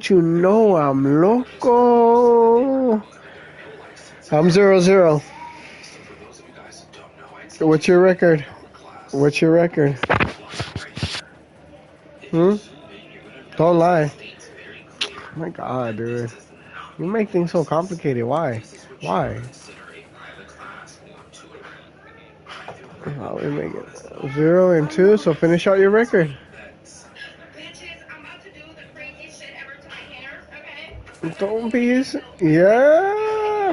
You know I'm loco. I'm 0-0. What's your record? What's your record? Hmm? Don't lie. Oh my God, dude. You make things so complicated. Why? Why? We make it 0-2, so finish out your record. Don't be. Yeah.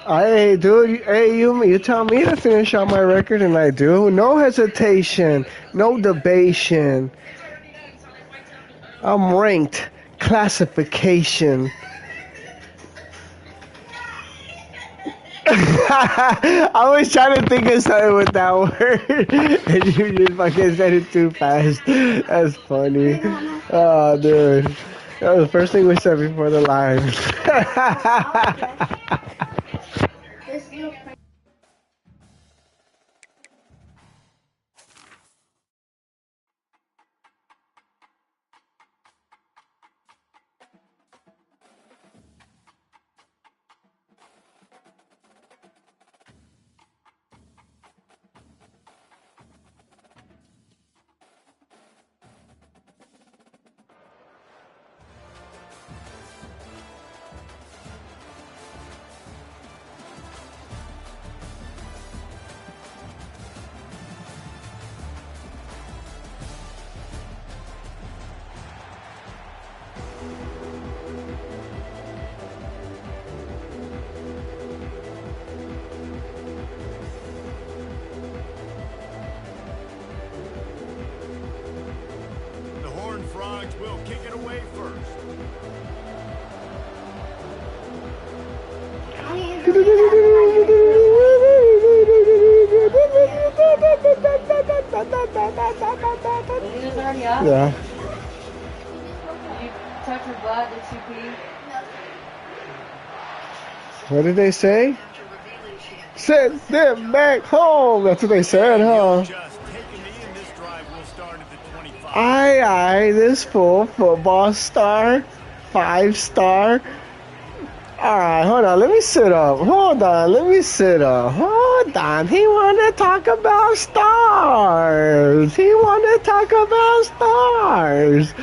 I do. Hey, you tell me to finish out my record, and I do. No hesitation. No debation. I'm ranked. Classification. I was trying to think of something with that word, and you just fucking said it too fast. That's funny. Oh, dude. That was the first thing we said before the live. The Horned Frogs will kick it away first. Yeah. You touch her butt, did she pee? What did they say? Send them back home. That's what they said, huh? Just taking me in this drive will start at the 25. Aye, this full football star, 5-star. Alright, hold on, let me sit up. Hold on, let me sit up. Hold on, he wanna talk about stars. He wanna talk about stars.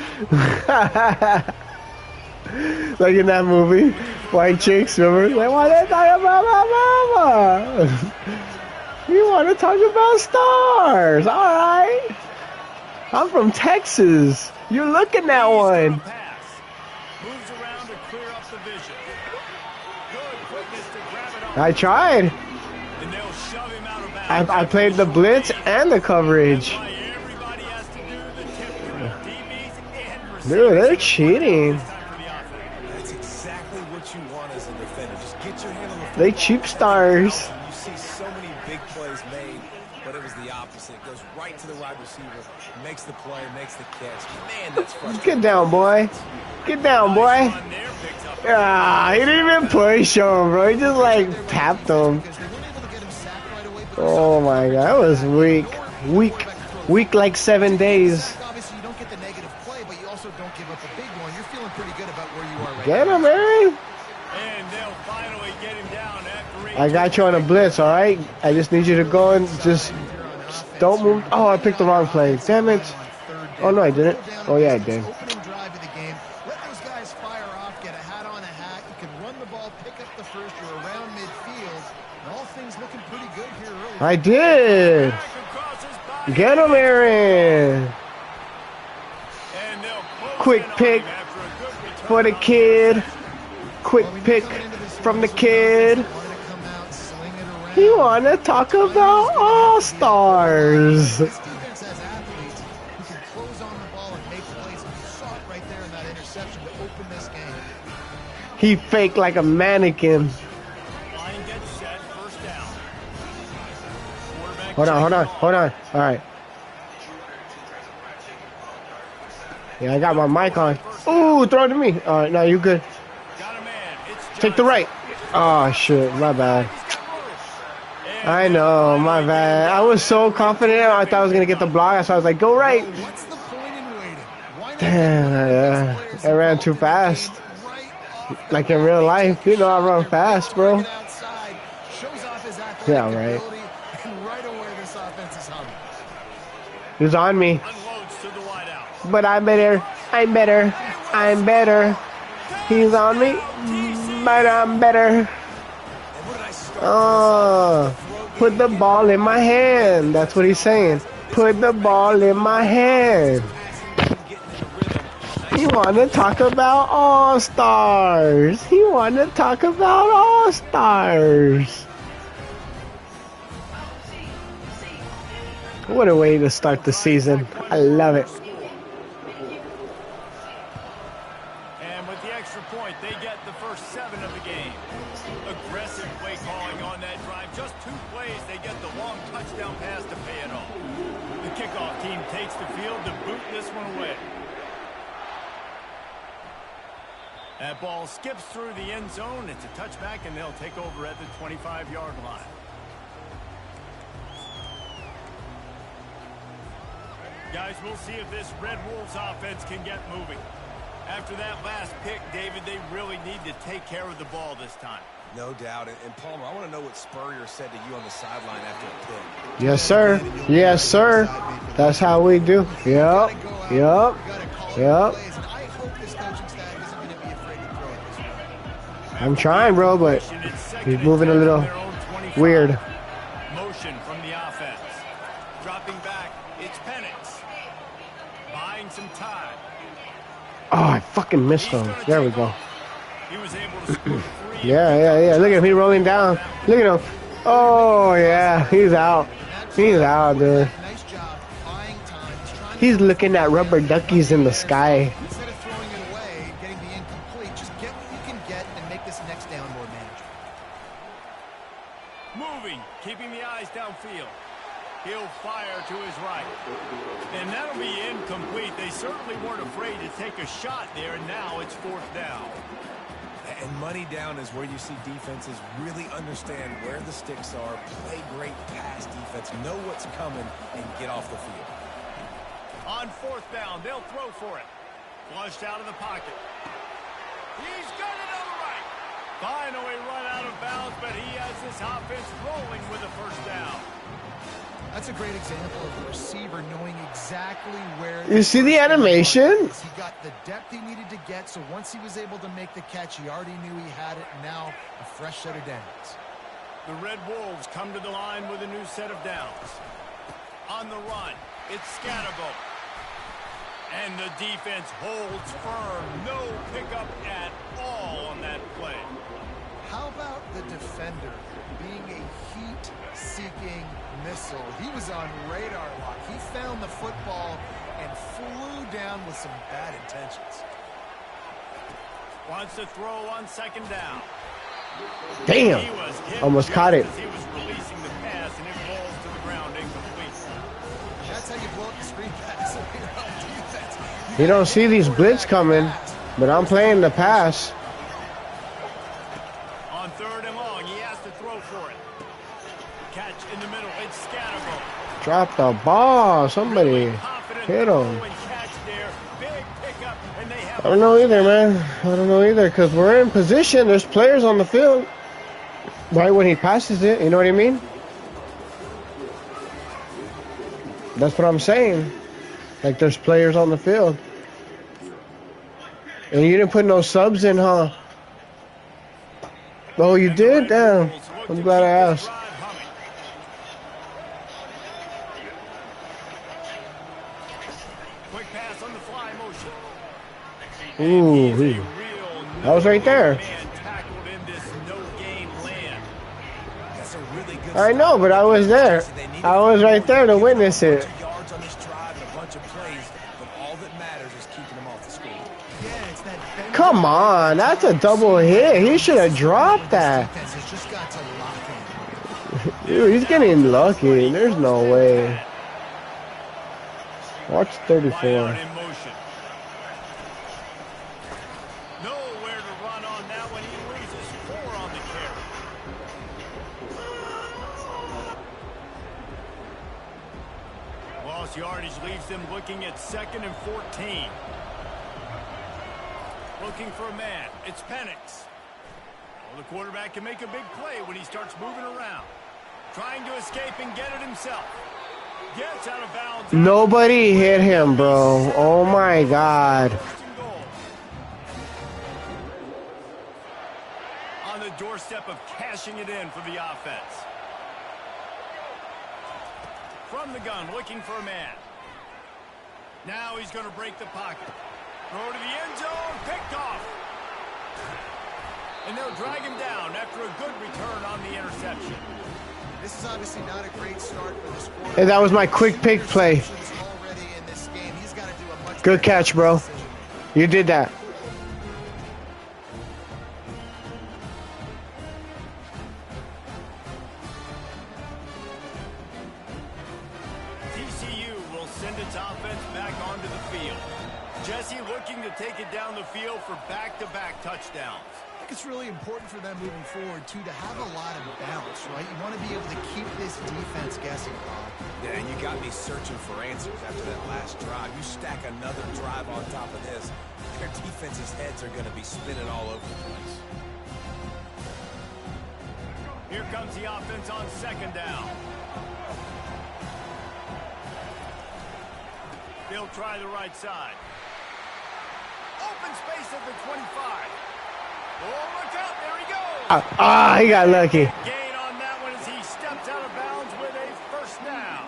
Like in that movie, White Chicks, remember? They wanna talk about my mama. You wanna talk about stars, alright. I'm from Texas. You're looking at one. Moves around to clear up the vision. Good quickness to grab it up. I tried. And they'll shove him out of bounds. I played the blitz and the coverage. Everybody has to do the tip drill. DBs and receivers. Dude, they're cheating. That's exactly what you want as a defender. Just get your hand on the They cheap stars. You see so many big plays made, but it was the opposite. Goes right to the wide receiver, makes the play, makes the catch. Man, that's frustrating. Get down, boy. Get down, boy. Ah, he didn't even push him, bro. He just like tapped him. Oh my god, that was weak. Weak like 7 days. Obviously, you don't get the negative play, but you also don't give up a big one. You're feeling pretty good about where you are right Get now. him, man. And they'll finally get him down at 3. I got you on a blitz, alright? I just need you to go and just don't move. Oh, I picked the wrong play. Damn it. Oh, no, I didn't. Oh, yeah, I did. Opening drive of the game. Let those guys fire off, get a hat on a hat. You can run the ball, pick up the first. You're around midfield. And all things looking pretty good here early. I did. Get him, Aaron. Quick pick for the kid. Quick pick from the kid. He wanna talk about all-stars. This defense has athletes who can close on the ball and make plays. And you saw it right there in that interception to open this game. He faked like a mannequin. Line gets set, first down. Hold on. All right. Yeah, I got my mic on. Ooh, throw it to me. All right, now you good. Got a man. It's Take the right. Oh, shit, my bad. I know, my bad. I was so confident. I thought I was going to get the block. So I was like, go right. What's the point in waiting? Why Damn, I ran too fast. Like in real life, you know I run fast, bro. Yeah, right. And right away, this offense is humming. He's on me. Unloads to the wideout. But I'm better. I'm better. I'm better. He's on me. But I'm better. Oh, put the ball in my hand. That's what he's saying. Put the ball in my hand. He want to talk about All-Stars. He want to talk about All-Stars. What a way to start the season. I love it. And with the extra point, they get the first 7 of the game. Aggressive play calling on that drive. Just 2 plays, they get the long touchdown pass to pay it off. The kickoff team takes the field to boot this one away. That ball skips through the end zone. It's a touchback, and they'll take over at the 25-yard line. Guys, we'll see if this Red Wolves offense can get moving. After that last pick, David, they really need to take care of the ball this time. No doubt. And Palmer, I want to know what Spurrier said to you on the sideline after a pick. Yes, sir. Yes, sir. That's how we do. Yep. Yep. Yep. I'm trying, bro, but he's moving a little weird. Motion from the offense. Dropping back, it's Penix. Buying some time. Oh, I fucking missed him. There we go. He was able to score 3. Yeah. Look at him. He's rolling down. Look at him. Oh, yeah. He's out. He's out, dude. He's looking at rubber duckies in the sky. Instead of throwing it away, getting the incomplete, just get what you can get and make this next down more manageable. Moving, keeping the eyes downfield. He'll fire to his right. And that'll be incomplete. They certainly weren't afraid to take a shot there, and now it's 4th down. And money down is where you see defenses really understand where the sticks are, play great pass defense, know what's coming, and get off the field. On 4th down, they'll throw for it. Flushed out of the pocket. He's got it on the right. Finally run out of bounds, but he has this offense rolling with a first down. That's a great example of a receiver knowing exactly where. You see the animation? He got the depth he needed to get, so once he was able to make the catch, he already knew he had it, and now a fresh set of downs. The Red Wolves come to the line with a new set of downs. On the run, it's Scatterbo. And the defense holds firm. No pickup at all on that play. How about the defender being a heat-seeking missile? He was on radar lock. He found the football and flew down with some bad intentions. Wants to throw on 2nd down. Damn. He was hit Almost just caught it. as he was releasing the pass, and it falls to the ground incomplete. That's how you blow up the screen pass. You don't see these blitz coming, but I'm playing the pass. On 3rd and long, he has to throw for it. Catch in the middle, it's Scatterbo. Drop the ball. Somebody hit him. I don't know either, man. I don't know either, because we're in position. There's players on the field. Right when he passes it, you know what I mean? That's what I'm saying. Like, there's players on the field. And you didn't put no subs in, huh? Oh, you did? Damn. I'm glad I asked. Quick pass on the fly motion. Ooh. I was right there. I know, but I was there. I was right there to witness it. Come on, that's a double hit. He should have dropped that. Dude, he's getting lucky. There's no way. Watch 34. lost yardage leaves them looking at 2nd and 14. Looking for a man. It's Penix. Well, the quarterback can make a big play when he starts moving around. Trying to escape and get it himself. Gets out of bounds. Nobody hit him, bro. Oh my God. On the doorstep of cashing it in for the offense. From the gun, looking for a man. Now he's going to break the pocket. Throw to the end zone, picked off. And they'll drag him down after a good return on the interception. This is obviously not a great start for this quarterback. Hey, that was my quick pick play. Good catch, bro. You did that. TCU will send its offense back onto the field. Jesse looking to take it down the field for back-to-back touchdowns. I think it's really important for them moving forward, too, to have a lot of bounce, right? You want to be able to keep this defense guessing, Bob. Yeah, and you got me searching for answers after that last drive. You stack another drive on top of this, their defense's heads are going to be spinning all over the place. Here comes the offense on 2nd down. They'll try the right side. Open space at the 25. Oh, look out, there he goes. He got lucky. Gain on that one as he steps out of bounds with a 1st down.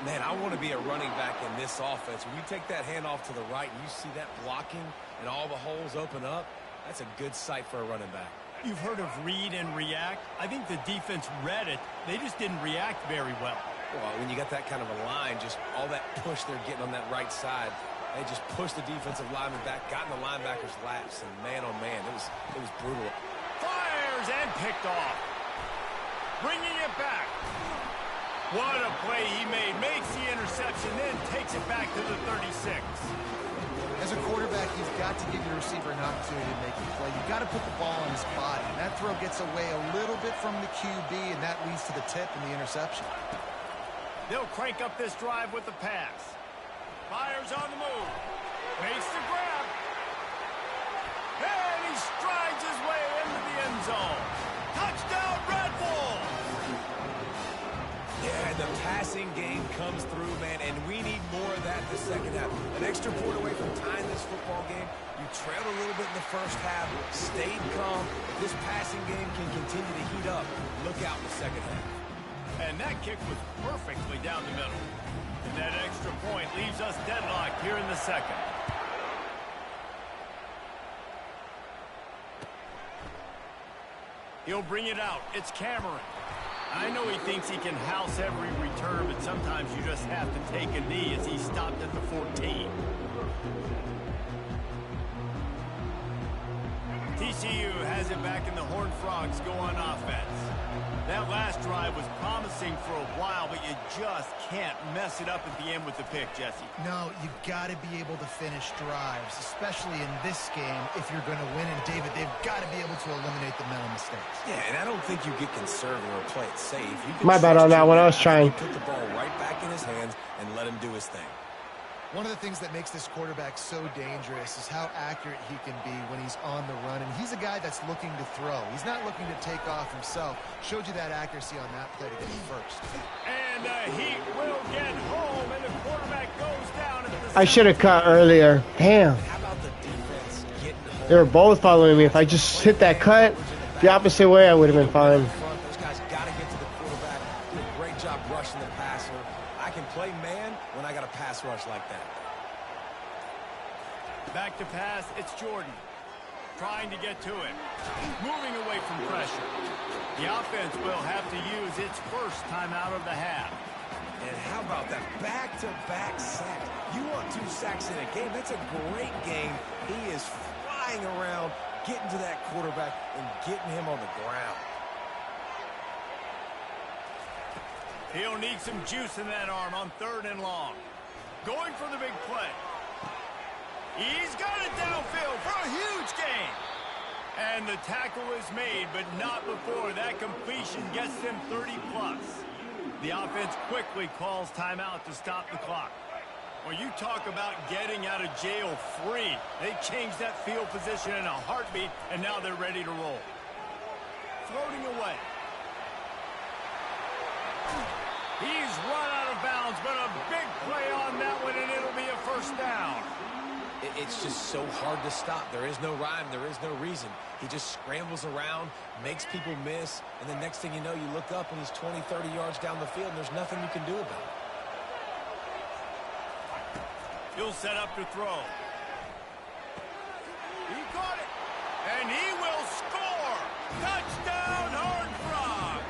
Man, I want to be a running back in this offense. When you take that handoff to the right and you see that blocking and all the holes open up, that's a good sight for a running back. You've heard of read and react. I think the defense read it. They just didn't react very well. Well, when you got that kind of a line, just all that push they're getting on that right side, they just pushed the defensive lineman back, got in the linebacker's laps, and man, oh man, it was brutal. Fires and picked off. Bringing it back. What a play he made. Makes the interception, then takes it back to the 36. As a quarterback, you've got to give your receiver an opportunity to make a play. You've got to put the ball on his body. And that throw gets away a little bit from the QB, and that leads to the tip and the interception. They'll crank up this drive with the pass. Fires on the move. Makes the grab. And he strides his way into the end zone. Touchdown, Red Bull! Yeah, the passing game comes through, man, and we need more of that in the 2nd half. An extra point away from tying this football game. You trailed a little bit in the 1st half, stayed calm. If this passing game can continue to heat up, look out in the 2nd half. And that kick was perfectly down the middle. And that extra point leaves us deadlocked here in the 2nd. He'll bring it out. It's Cameron. I know he thinks he can house every return, but sometimes you just have to take a knee as he stopped at the 14. TCU has it back and the Horned Frogs go on offense. That last drive was promising for a while, but you just can't mess it up at the end with the pick, Jesse. No, you've got to be able to finish drives, especially in this game if you're going to win. And, David, they've got to be able to eliminate the mental mistakes. Yeah, and I don't think you get conservative or play it safe. You can My bad on that one. I was trying. Put the ball right back in his hands and let him do his thing. One of the things that makes this quarterback so dangerous is how accurate he can be when he's on the run. And he's a guy that's looking to throw. He's not looking to take off himself. Showed you that accuracy on that play to get it first. And he will get home, and the quarterback goes down. I should have cut earlier. Damn. How about the defense getting home? They were both following me. If I just hit that cut the opposite way, I would have been fine. Those guys got to get to the quarterback. Do a great job rushing the passer. I can play man when I got a pass rush like that. Back to pass, it's Jordan. Trying to get to it. Moving away from pressure. The offense will have to use its first timeout of the half. And how about that back-to-back sack? You want 2 sacks in a game, that's a great game. He is flying around, getting to that quarterback and getting him on the ground. He'll need some juice in that arm on 3rd and long. Going for the big play. He's got it downfield for a huge gain. And the tackle is made, but not before that completion gets them 30+. The offense quickly calls timeout to stop the clock. Well, you talk about getting out of jail free. They changed that field position in a heartbeat, and now they're ready to roll. Floating away. He's run out of bounds, but a big play on that one, and it'll be a first down. It's just so hard to stop. There is no rhyme. There is no reason. He just scrambles around, makes people miss, and the next thing you know, you look up and he's 20, 30 yards down the field, and there's nothing you can do about it. He'll set up to throw. He got it, and he will score. Touchdown, Horned Frog.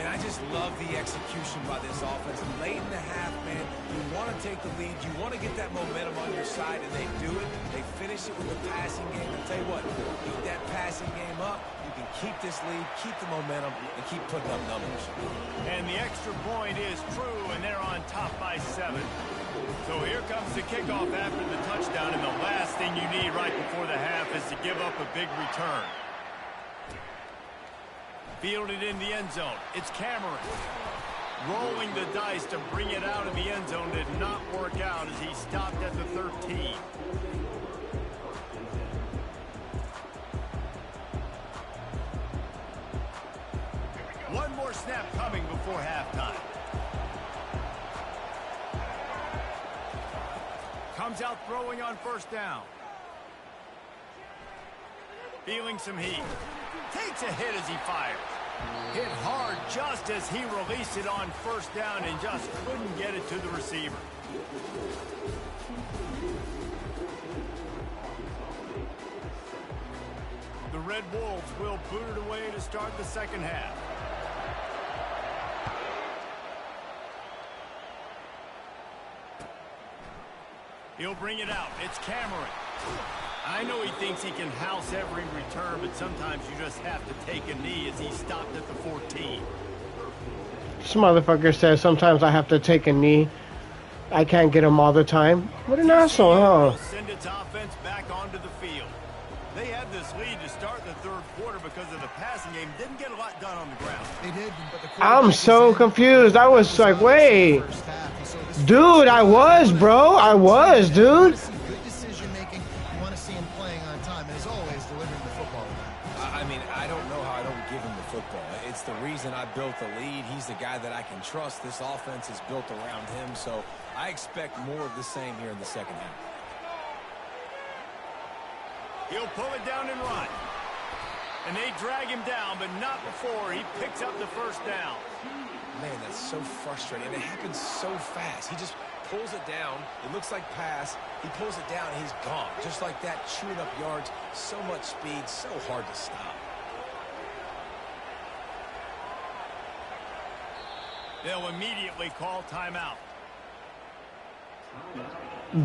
And I just love the execution by this offense. Late in the half, man, you want to take the lead. You want to get that momentum on your side, and they do it. They finish it with the passing game. I'll tell you what, keep that passing game up. You can keep this lead, keep the momentum, and keep putting up numbers. And the extra point is true, and they're on top by 7. So here comes the kickoff after the touchdown, and the last thing you need right before the half is to give up a big return. Fielded in the end zone. It's Cameron. Rolling the dice to bring it out of the end zone did not work out as he stopped at the 13. One more snap coming before halftime. Comes out throwing on first down. Feeling some heat. Takes a hit as he fires. Hit hard just as he released it on first down and just couldn't get it to the receiver. The Red Wolves will boot it away to start the second half. He'll bring it out. It's Cameron. I know he thinks he can house every return, but sometimes you just have to take a knee as he stopped at the 14. This motherfucker says sometimes I have to take a knee. I can't get him all the time. What an asshole, huh? Send its offense back onto the field. They had this lead to start the third quarter because of the passing game. Didn't get a lot done on the ground. They did, but the I'm so confused. I was like, wait. Dude, I was, bro. I was, dude. Good decision making. You want to see him playing on time, and as always, delivering the football. I mean, I don't know how I don't give him the football. It's the reason I built the lead. He's the guy that I can trust. This offense is built around him, so I expect more of the same here in the second half. He'll pull it down and run. And they drag him down, but not before he picks up the first down. Man, that's so frustrating. And it happens so fast. He just pulls it down. It looks like pass. He pulls it down, and he's gone. Just like that, chewing up yards. So much speed, so hard to stop. They'll immediately call timeout.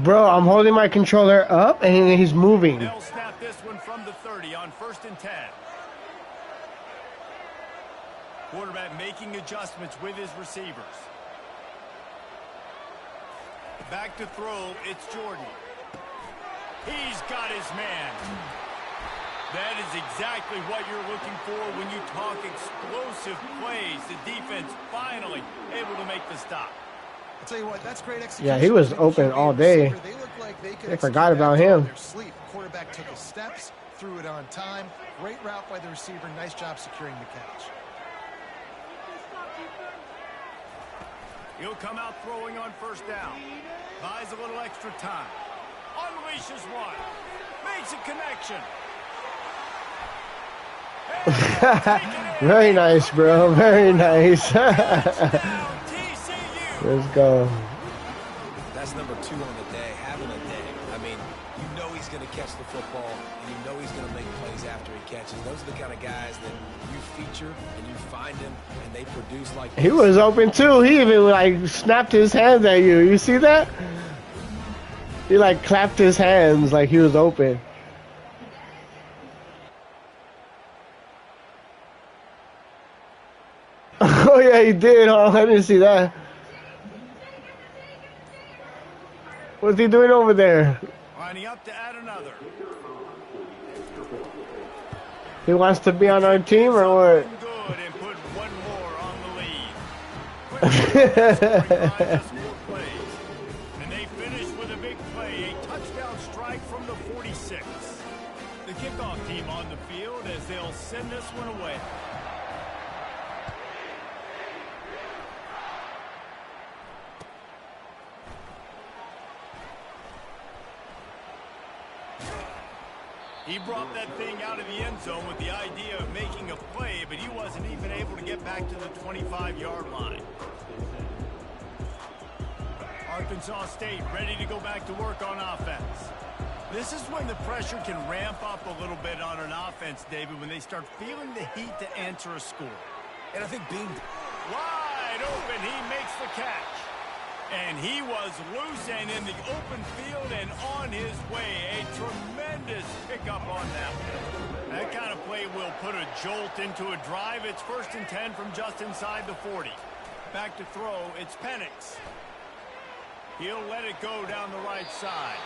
Bro, I'm holding my controller up and he's moving. They'll snap this one from the 30 on 1st and 10. Quarterback making adjustments with his receivers. Back to throw, it's Jordan. He's got his man. That is exactly what you're looking for when you talk explosive plays. The defense finally able to make the stop. I'll tell you what, that's great execution. Yeah, he was open all day. They look like They forgot about him. Sleep. Quarterback took his steps, threw it on time. Great route by the receiver. Nice job securing the catch. He'll come out throwing on first down. Buys a little extra time. Unleashes one. Makes a connection. Very nice, bro. Very nice. Let's go. That's number 2 on the day, having a day. I mean, you know he's going to catch the football, and you know he's going to make plays after he catches. Those are the kind of guys that you feature, and you find them, and they produce like this. He was open, too. He even, like, snapped his hands at you. You see that? He, like, clapped his hands like he was open. Oh, yeah, he did, huh? I didn't see that. What's he doing over there? Lining up to add another. He wants to be on our team or what? Good and put one more on the lead. plays. And they finish with a big play, a touchdown strike from the 46. The kickoff team on the field as they'll send this one away. He brought that thing out of the end zone with the idea of making a play, but he wasn't even able to get back to the 25-yard line. Arkansas State ready to go back to work on offense. This is when the pressure can ramp up a little bit on an offense, David, when they start feeling the heat to answer a score. And I think being wide open, he makes the catch. And he was loose and in the open field and on his way. A tremendous pickup on that one. That kind of play will put a jolt into a drive. It's 1st and 10 from just inside the 40. Back to throw, it's Penix. He'll let it go down the right side.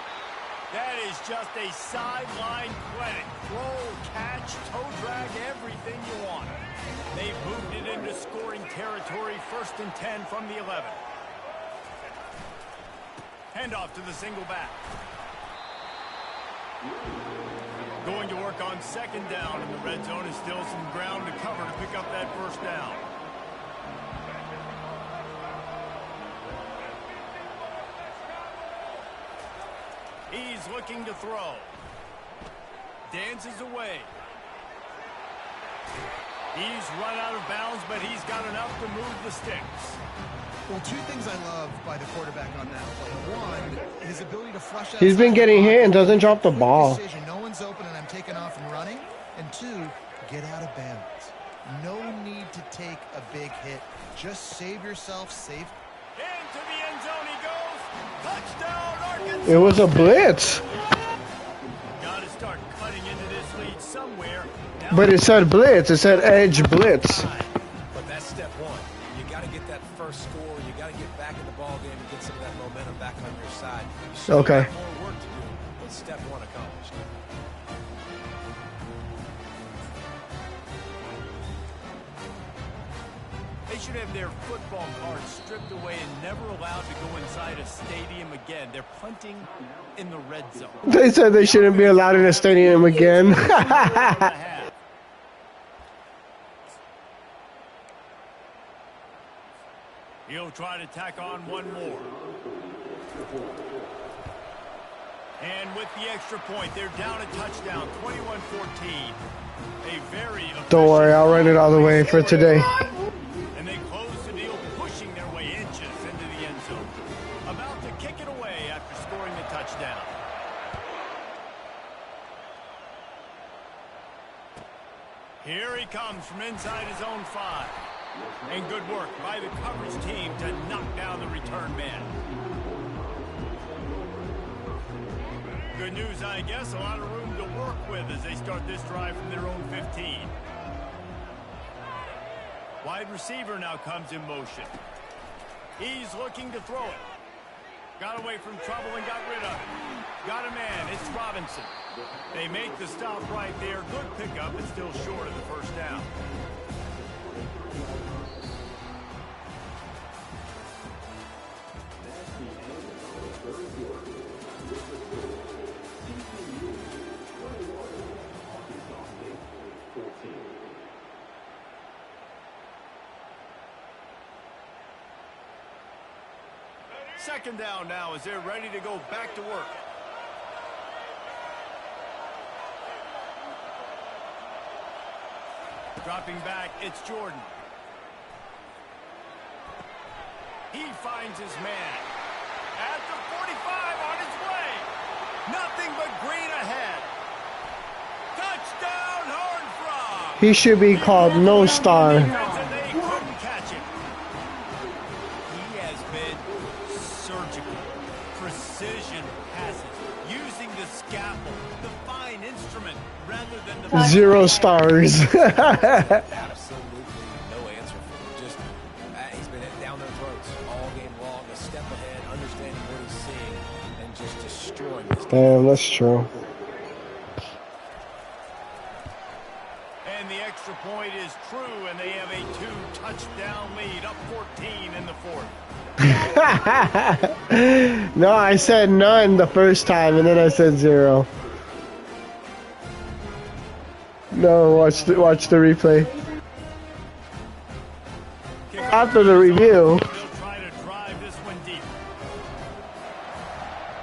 That is just a sideline clinic. Throw, catch, toe drag, everything you want. They've moved it into scoring territory. 1st and 10 from the 11. Handoff to the single back. Going to work on 2nd down in the red zone is still some ground to cover to pick up that 1st down. He's looking to throw. Dances away. He's run out of bounds, but he's got enough to move the sticks. Well, 2 things I love by the quarterback on that play. One, his ability to flush out. He's been getting hit and doesn't drop the ball. Decision. No one's open and I'm taking off and running. And 2, get out of bounds. No need to take a big hit. Just save yourself, save. Into the end zone he goes. Touchdown, Arkansas. It was a blitz. Got to start cutting into this lead somewhere. But it said blitz. It said edge blitz. But that's step 1. You got to get that first score. You got to get back in the ball game and get some of that momentum back on your side. You still Okay. got more work to do, but step 1 accomplished. They should have their football cards stripped away and never allowed to go inside a stadium again. They're punting in the red zone. They said they shouldn't be allowed in the stadium again. He'll try to tack on one more. And with the extra point, they're down a touchdown, 21-14. A very Don't worry, I'll run it all the way for today. And they close the deal, pushing their way inches into the end zone. About to kick it away after scoring the touchdown. Here he comes from inside his own 5. And good work by the coverage team to knock down the return man. Good news, I guess. A lot of room to work with as they start this drive from their own 15. Wide receiver now comes in motion. He's looking to throw it. Got away from trouble and got rid of it. Got a man. It's Robinson. They make the stop right there. Good pickup, but still short of the 1st down. Second down now as they're ready to go back to work. Dropping back, it's Jordan. He finds his man. At the 45 on his way. Nothing but green ahead. Touchdown, Horned Frog. He should be called No Star. They couldn't catch him. He has been surgical. Precision passes. Using the scalpel, the fine instrument, rather than the 0 stars. Absolutely no answer for him. Just, he's been down their throats all game long, a step ahead, understanding what he's seeing, and just destroying this game. Damn, that's true. And the extra point is true, and they have a 2-touchdown lead, up 14 in the fourth. No, I said none the first time, and then I said 0. No, watch the replay. After the review.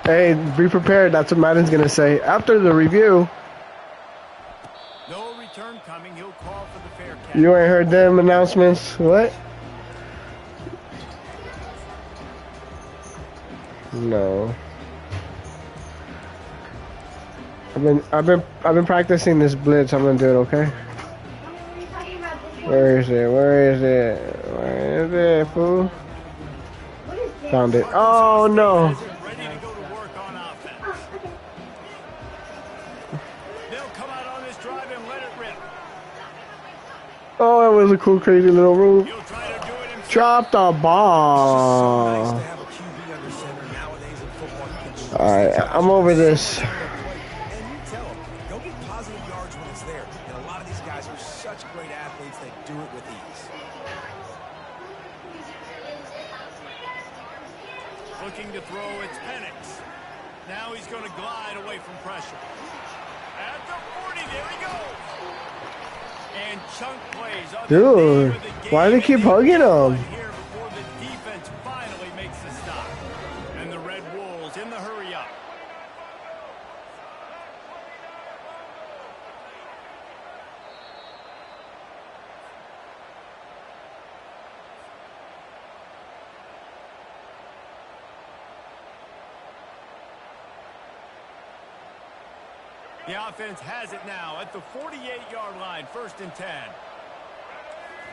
Hey, be prepared. That's what Madden's gonna say. After the review. No return coming. He'll call for the fair catch. You ain't heard them announcements? What? No. I've been practicing this blitz. I'm gonna do it, okay? Where is it? Where is it? Where is it, fool? Found it. Oh no. Oh, it was a cool, crazy little move. Drop the ball. Alright, I'm over this. And you tell them, go get positive yards when it's there. And a lot of these guys are such great athletes, they do it with ease. Looking to throw, it's Penix. Now he's going to glide away from pressure. At the 40, there he goes. And chunk plays. Dude, why do they keep hugging him? Here before the defense finally makes the stop. And the Red Wolves in the hurry up. The offense has it now at the 48-yard line, 1st and 10.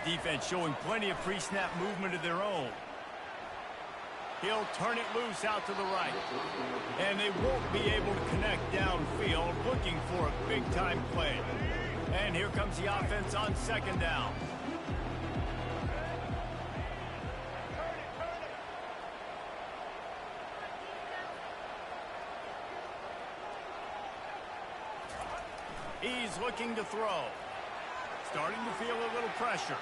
Defense showing plenty of pre-snap movement of their own. He'll turn it loose out to the right. And they won't be able to connect downfield, looking for a big-time play. And here comes the offense on 2nd down. He's looking to throw. Starting to feel a little pressure.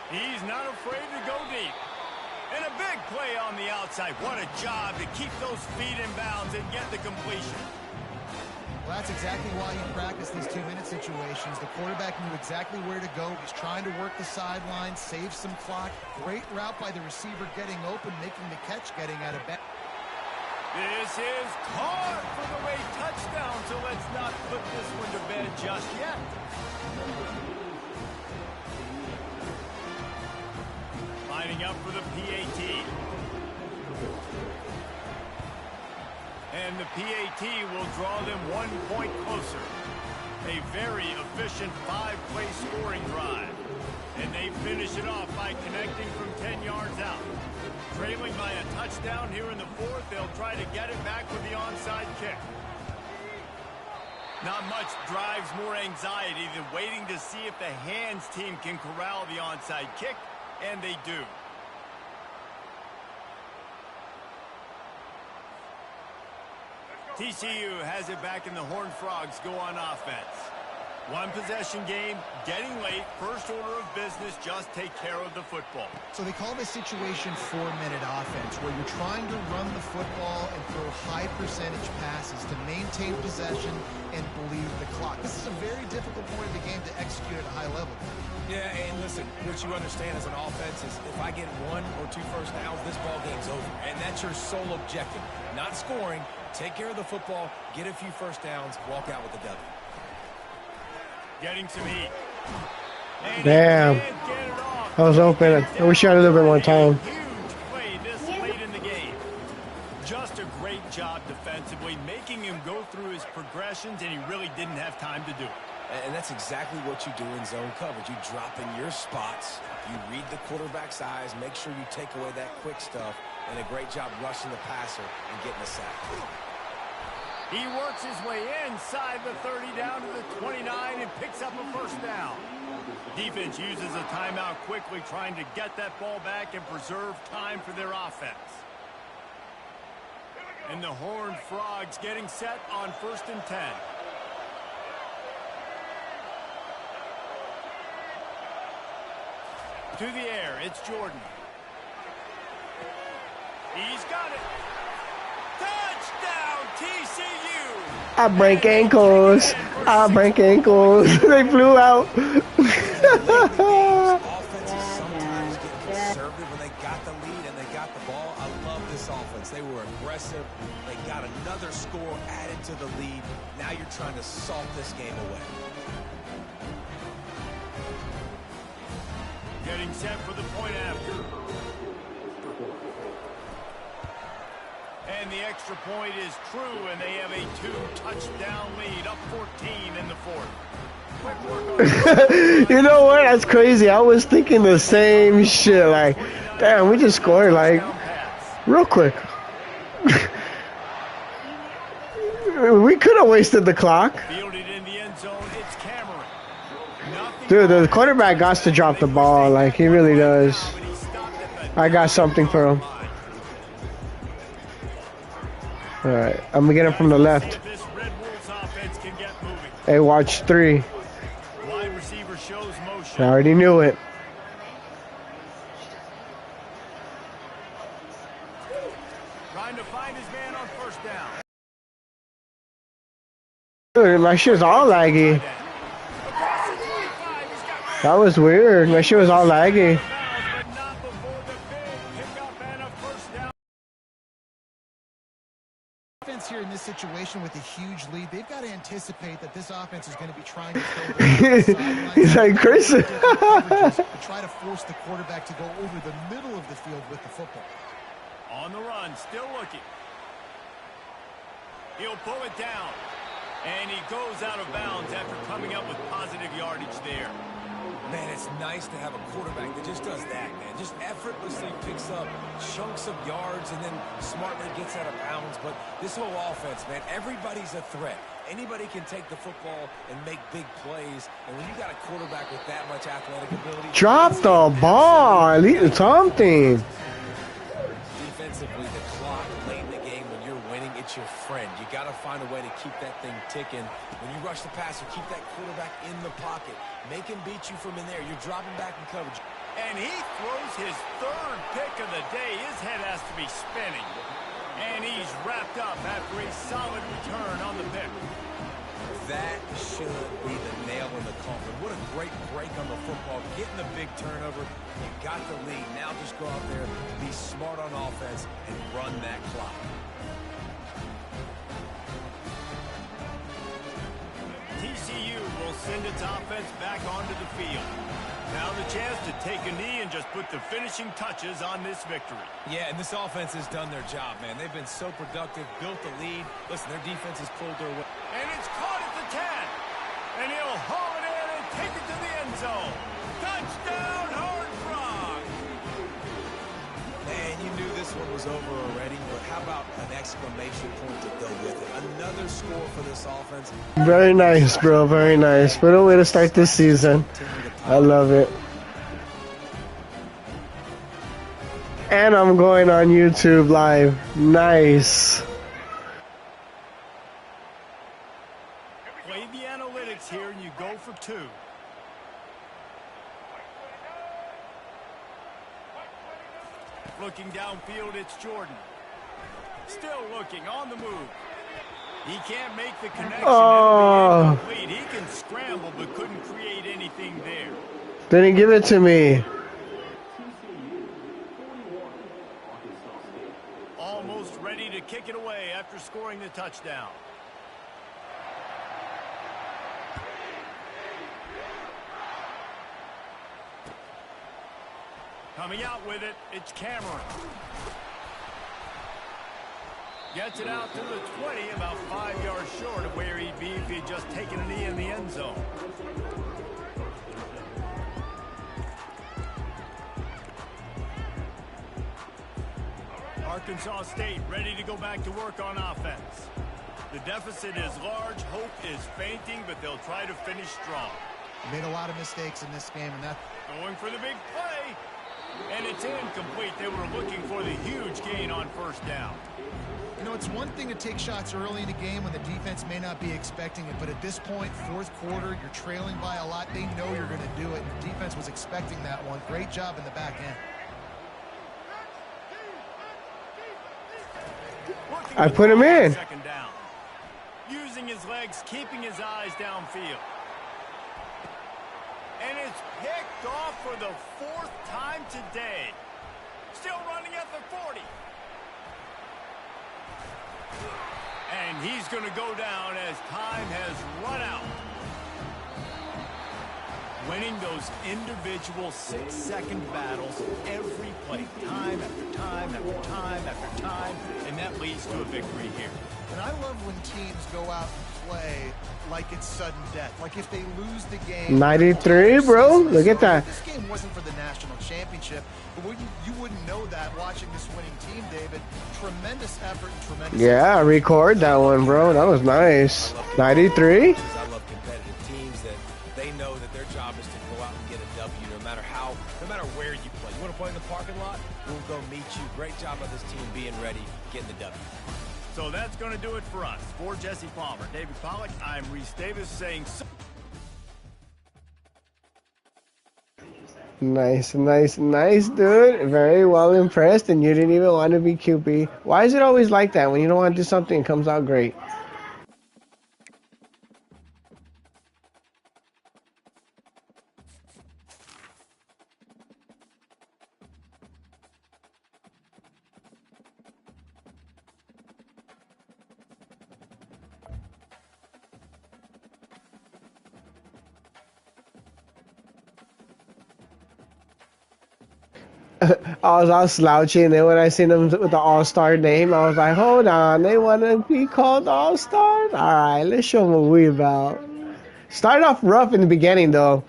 He's not afraid to go deep. And a big play on the outside. What a job to keep those feet in bounds and get the completion. Well, that's exactly why you practice these 2-minute situations. The quarterback knew exactly where to go. He's trying to work the sideline, save some clock. Great route by the receiver getting open, making the catch, getting out of bounds. This is caught for the late touchdown, so let's not put this one to bed just yet. Lining up for the PAT. And the PAT will draw them 1 point closer. A very efficient 5-play scoring drive. And they finish it off by connecting from 10 yards out. Trailing by a touchdown here in the 4th, they'll try to get it back with the onside kick. Not much drives more anxiety than waiting to see if the hands team can corral the onside kick, and they do. TCU has it back, and the Horned Frogs go on offense. 1-possession game, getting late, first order of business, just take care of the football. So they call this situation 4-minute offense, where you're trying to run the football and throw high percentage passes to maintain possession and bleed the clock. This is a very difficult point of the game to execute at a high level. Yeah, and listen, what you understand as an offense is if I get 1 or 2 first downs, this ball game's over. And that's your sole objective. Not scoring, take care of the football, get a few first downs, walk out with the W. Getting some heat. And damn. I was open. I wish I had a little bit more time. Huge play this late in the game. Just a great job defensively, making him go through his progressions, and he really didn't have time to do it. And that's exactly what you do in zone coverage. You drop in your spots, you read the quarterback's eyes, make sure you take away that quick stuff, and a great job rushing the passer and getting a sack. He works his way inside the 30 down to the 29 and picks up a first down. Defense uses a timeout quickly, trying to get that ball back and preserve time for their offense. And the Horned Frogs getting set on 1st and 10. To the air, it's Jordan. He's got it. Touchdown, TCU. I break ankles. I break ankles. They flew out. Offenses sometimes get conservative when they got the lead and they got the ball. I love this offense. They were aggressive. They got another score added to the lead. Now you're trying to salt this game away. Getting set for the point after. And the extra point is true, and they have a 2-touchdown lead, up 14 in the fourth. Quick work on You know what? That's crazy. I was thinking the same shit. Like, damn, we just scored, like, real quick. We could have wasted the clock. Fielded in the end zone, it's Cameron. Dude, the quarterback got to drop the ball. Like, he really does. I got something for him. All right, I'm going to get him from the left. This Red Wolves offense can get moving. Hey, watch 3. Wide receiver shows motion. I already knew it. Trying to find his man on first down. Dude, my shit's all laggy. That was weird. My shit was all laggy. But not before the big pickup and a first down. Offense here in this situation with a huge lead, they've got to anticipate that this offense is going to be trying to throw the sidelines. He's like, Chris. To try to force the quarterback to go over the middle of the field with the football. On the run, still looking. He'll pull it down. And he goes out of bounds after coming up with positive yardage there. Man, it's nice to have a quarterback that just does that, man. Just effortlessly picks up chunks of yards and then smartly gets out of bounds. But this whole offense, man, everybody's a threat. Anybody can take the football and make big plays. And when you got a quarterback with that much athletic ability... Drop the ball. At least something. Defensively, the clock late in the game when you're winning, it's your friend. You got to find a way to keep that thing ticking. When you rush the passer, keep that quarterback in the pocket. Make him beat you from in there. You're dropping back in coverage. And he throws his third pick of the day. His head has to be spinning. And he's wrapped up after a solid return on the pick. That should be the nail in the coffin. What a great break on the football. Getting the big turnover. You got the lead. Now just go out there, be smart on offense, and run that clock. TCU will send its offense back onto the field. Now the chance to take a knee and just put the finishing touches on this victory. Yeah, and this offense has done their job, man. They've been so productive, built the lead. Listen, their defense has pulled their weight. And it's caught at the 10. And he'll haul it in and take it to the end zone. Touchdown, Horned Frog. Man, you knew this one was over already, but how about an exclamation point to go with it? Another score for this offense. Very nice, bro. Very nice. What a way to start this season. I love it. And I'm going on YouTube live. Nice. Play the analytics here and you go for 2. Looking downfield, it's Jordan. Still looking, on the move. He can't make the connection. Oh. He can scramble, but couldn't create anything there. Didn't give it to me. Almost ready to kick it away after scoring the touchdown. Coming out with it, it's Cameron. Gets it out to the 20, about 5 yards short of where he'd be if he'd just taken a knee in the end zone. Arkansas State ready to go back to work on offense. The deficit is large, hope is fainting, but they'll try to finish strong. Made a lot of mistakes in this game, and that... Going for the big play. And it's incomplete. They were looking for the huge gain on first down. You know, it's one thing to take shots early in the game when the defense may not be expecting it, but at this point, fourth quarter, you're trailing by a lot. They know you're going to do it, and the defense was expecting that one. Great job in the back end. I put him in. Second down. Using his legs, keeping his eyes downfield. And it's picked off for the fourth time today. Still running at the 40. And he's going to go down as time has run out. Winning those individual 6-second battles every play, time after time after time after time, and that leads to a victory here. And I love when teams go out and play like it's sudden death. Like if they lose the game. 93, bro. Look at that. This game wasn't for the national championship, but you wouldn't know that watching this winning team, David. Tremendous effort and tremendous. Yeah, record that one, bro. That was nice. 93. I love competitive teams that they know that their job is to go out and get a W no matter where you play. You want to play in the parking lot? We'll go meet you. Great job of this team being ready, getting the W. So that's going to do it for us. For Jesse Palmer, David Pollack, I'm Reese Davis saying so. Nice, dude. Very well impressed, and you didn't even want to be QB. Why is it always like that? When you don't want to do something, it comes out great. I was all slouchy, and then when I seen them with the All-Star name, I was like, hold on, they want to be called All-Stars? All right, let's show them what we about. Started off rough in the beginning, though.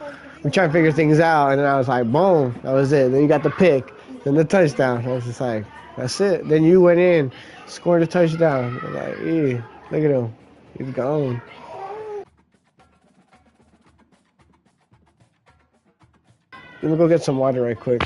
We trying to figure things out, and then I was like, boom, that was it. Then you got the pick, then the touchdown. I was just like, that's it. Then you went in, scored a touchdown. I was like, look at him. He's gone. Let me go get some water right quick.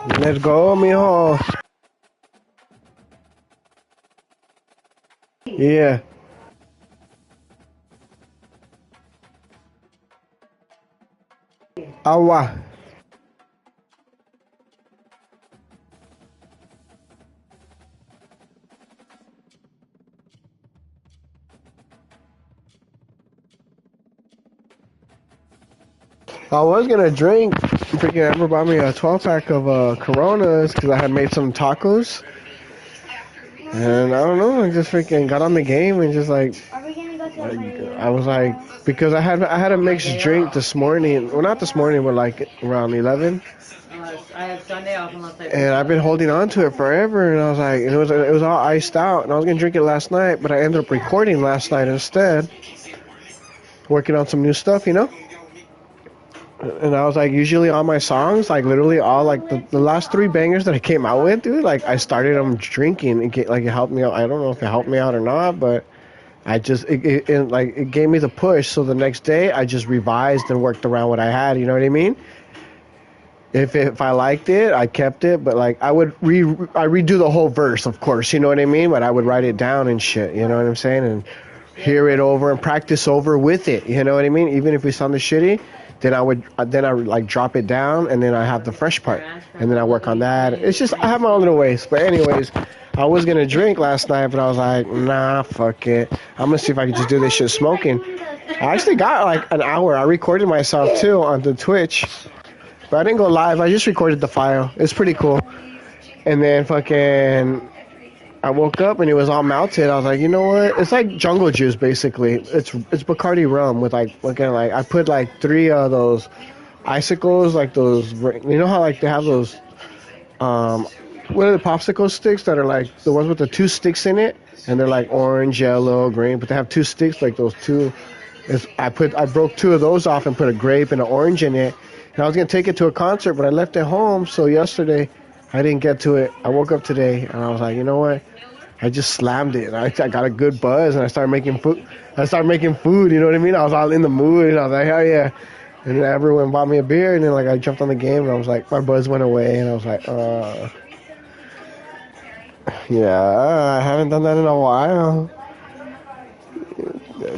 Let's go, mijo. Yeah. Agua. I was gonna drink. Freaking Amber bought me a 12-pack of Coronas because I had made some tacos. And I don't know, I just freaking got on the game and just like, I was like, because I had a mixed drink this morning. Well, not this morning, but like around 11. I have Sunday off unless I. And I've been holding on to it forever. And I was like, and it was all iced out. And I was gonna drink it last night, but I ended up recording last night instead, working on some new stuff, you know. And I was like, usually all my songs, like literally all like the last 3 bangers that I came out with, dude, like I started them drinking. It helped me out. I don't know if it helped me out or not, but I just it gave me the push. So the next day I just revised and worked around what I had. You know what I mean? If I liked it, I kept it. But like I redo the whole verse, of course. You know what I mean? But I would write it down and shit. You know what I'm saying? And hear it over and practice over with it. You know what I mean? Even if we sounded shitty. Then I would like drop it down, and then I have the fresh part, and then I work on that. It's just I have my own little ways. But anyways, I was gonna drink last night, but I was like, nah, fuck it. I'm gonna see if I can just do this shit smoking. I actually got like an hour. I recorded myself too on the Twitch, but I didn't go live. I just recorded the file. It's pretty cool. And then fucking, I woke up and it was all melted. I was like, you know what? It's like jungle juice basically. It's Bacardi rum with like I put like 3 of those icicles, like those. You know how like they have those what are the popsicle sticks that are like the ones with the 2 sticks in it, and they're like orange, yellow, green, but they have 2 sticks like those 2. I broke 2 of those off and put a grape and an orange in it. And I was gonna take it to a concert, but I left it home. So yesterday I didn't get to it. I woke up today and I was like, you know what? I just slammed it. And I got a good buzz and I started making food. You know what I mean? I was all in the mood and I was like, hell yeah. And then everyone bought me a beer and then like I jumped on the game and I was like, my buzz went away and I was like, yeah, I haven't done that in a while.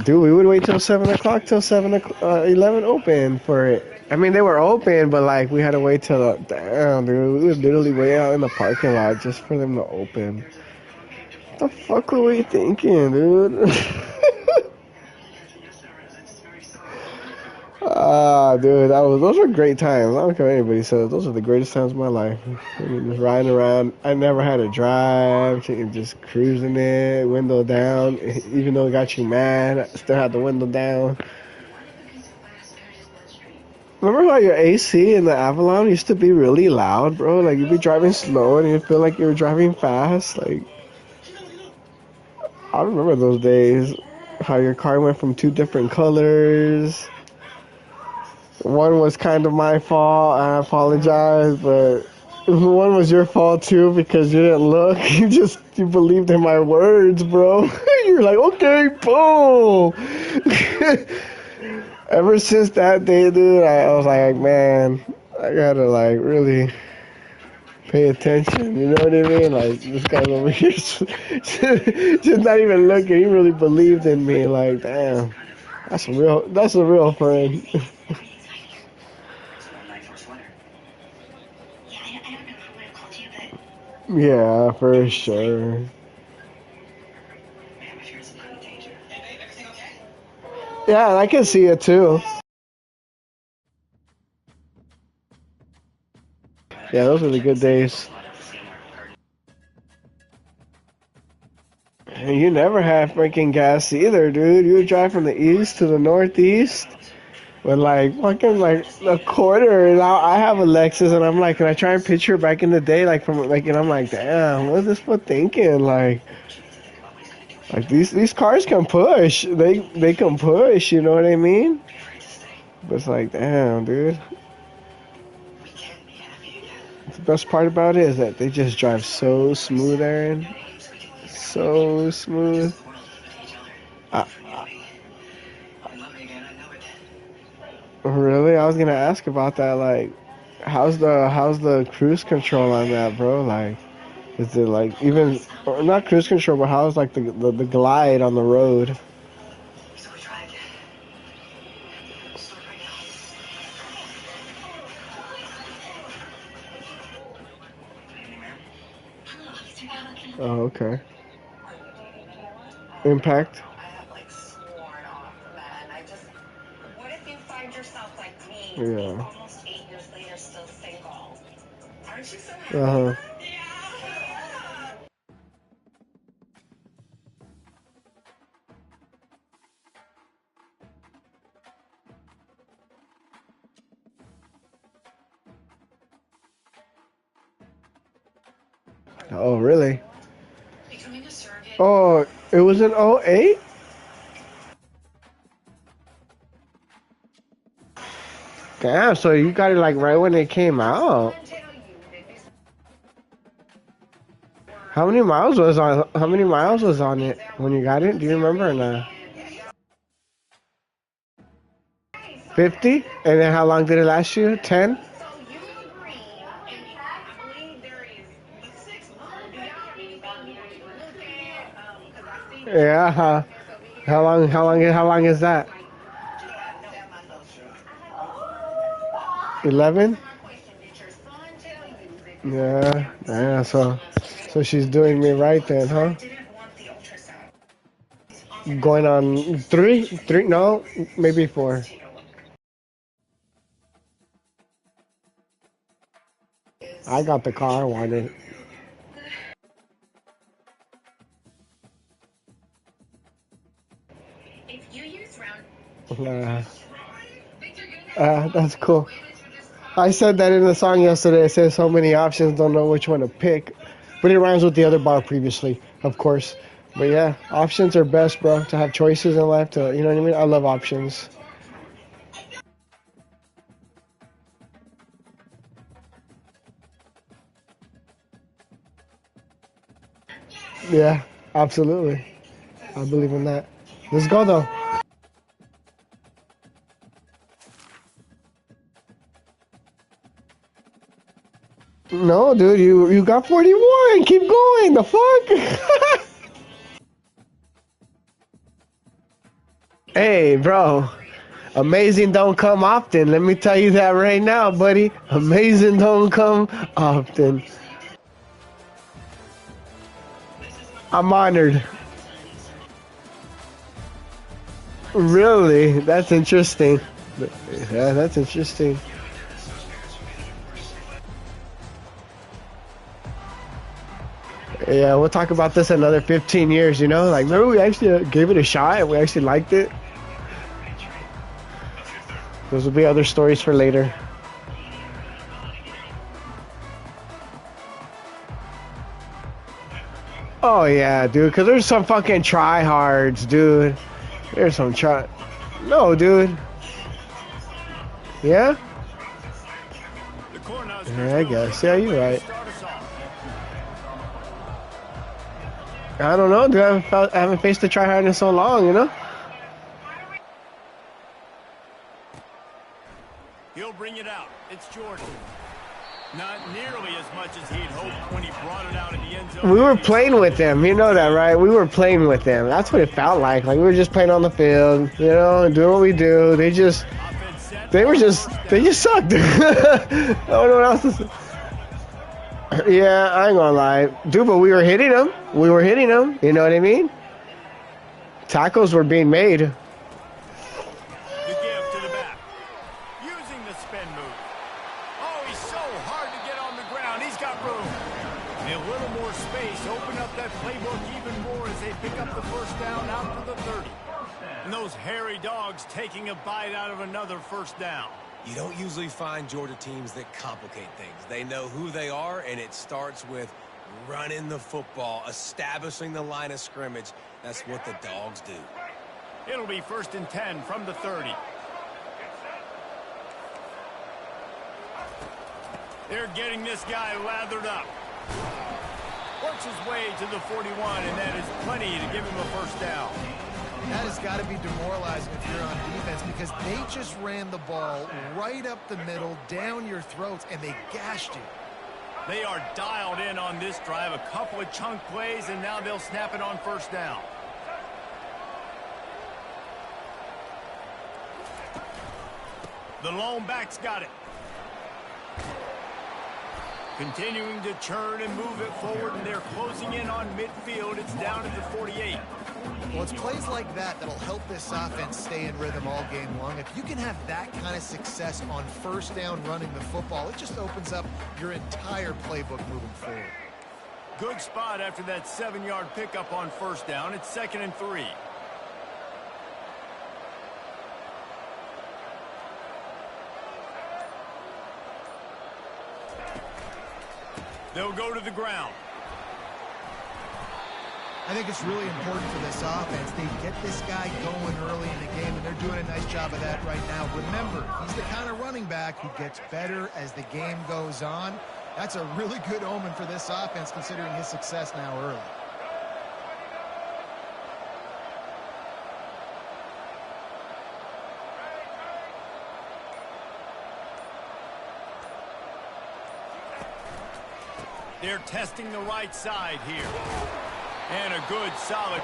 Dude, we would wait till 7 o'clock till 11 open for it. I mean, they were open, but like we had to wait till damn, dude. We would literally wait out in the parking lot just for them to open. What the fuck were we thinking, dude? Dude, those were great times. I don't care what anybody says. Those are the greatest times of my life. I mean, just riding around. I never had to drive. Just cruising it, window down. Even though it got you mad, I still had the window down. Remember how your AC in the Avalon used to be really loud, bro? Like, you'd be driving slow and you'd feel like you were driving fast. Like, I remember those days. How your car went from 2 different colors. One was kind of my fault. I apologize, but one was your fault too because you didn't look. You believed in my words, bro. You're like, okay, boom. Ever since that day, dude, I was like, man, I gotta like really pay attention. You know what I mean? Like this guy's over here, just not even looking. He really believed in me. Like, damn, that's a real friend. Yeah, for sure. Yeah, I can see it too. Yeah, those were the good days. And you never had freaking gas either, dude. You would drive from the east to the northeast with like fucking like a quarter, and I have a Lexus, and I'm like, and I try and picture back in the day, like from like, and I'm like, damn, what's this for thinking? Like these cars can push, they can push, you know what I mean? But it's like, damn, dude. The best part about it is that they just drive so smooth, Aaron. So smooth. Really? I was gonna ask about that. Like, how's the cruise control on that, bro? Like, is it like even or not cruise control, but how's like the glide on the road? Oh, okay. Impact. Yeah. Uh huh. Oh, really? Oh, it was in '08? Damn, so you got it like right when it came out. How many miles was on it when you got it? Do you remember or not? 50? And then how long did it last you? 10? Yeah. How long is that? 11? Yeah. Yeah, so she's doing me right then, huh? Going on three? No, maybe 4. I got the car, I wanted it. That's cool. I said that in the song yesterday. It says so many options, don't know which one to pick. But it rhymes with the other bar previously, of course. But yeah, options are best, bro. To have choices in life, you know what I mean? I love options. Yeah, absolutely. I believe in that. Let's go, though. No, dude, you got 41. Keep going. The fuck? Hey, bro. Amazing don't come often. Let me tell you that right now, buddy. Amazing don't come often. I'm honored. Really? That's interesting. Yeah, that's interesting. Yeah, we'll talk about this another 15 years, you know? Like, remember we actually gave it a shot and we actually liked it? Those will be other stories for later. Oh, yeah, dude, because there's some fucking tryhards, dude. There's some try... No, dude. Yeah? Yeah, I guess. Yeah, you're right. I don't know, dude. I haven't faced a tryhard in so long, you know? He'll bring it out. It's Jordan. Not nearly as much as he'd hoped when he brought it out in the end zone. We were playing with them, you know that, right? We were playing with them. That's what it felt like. Like we were just playing on the field, you know, and doing what we do. They just sucked. I don't know what else to say. Yeah, I ain't gonna lie, dude. But we were hitting them. You know what I mean? Tackles were being made. The give to the back. Using the spin move. Oh, he's so hard to get on the ground. He's got room. And a little more space. Open up that playbook even more as they pick up the first down out to the 30. And those hairy dogs taking a bite out of another first down. You don't usually find Georgia teams that complicate things. They know who they are, and it starts with running the football, establishing the line of scrimmage. That's what the dogs do. It'll be 1st and 10 from the 30. They're getting this guy lathered up. Works his way to the 41, and that is plenty to give him a first down. That has got to be demoralizing if you're on defense because they just ran the ball right up the middle, down your throats, and they gashed you. They are dialed in on this drive. A couple of chunk plays, and now they'll snap it on first down. The lone back's got it. Continuing to churn and move it forward, and they're closing in on midfield. It's down at the 48. Well, it's plays like that that'll help this offense stay in rhythm all game long. If you can have that kind of success on first down running the football, it just opens up your entire playbook moving forward. Good spot after that 7-yard pickup on first down. It's 2nd and 3. They'll go to the ground. I think it's really important for this offense. They get this guy going early in the game, and they're doing a nice job of that right now. Remember, he's the kind of running back who gets better as the game goes on. That's a really good omen for this offense, considering his success now early. They're testing the right side here. And a good, solid.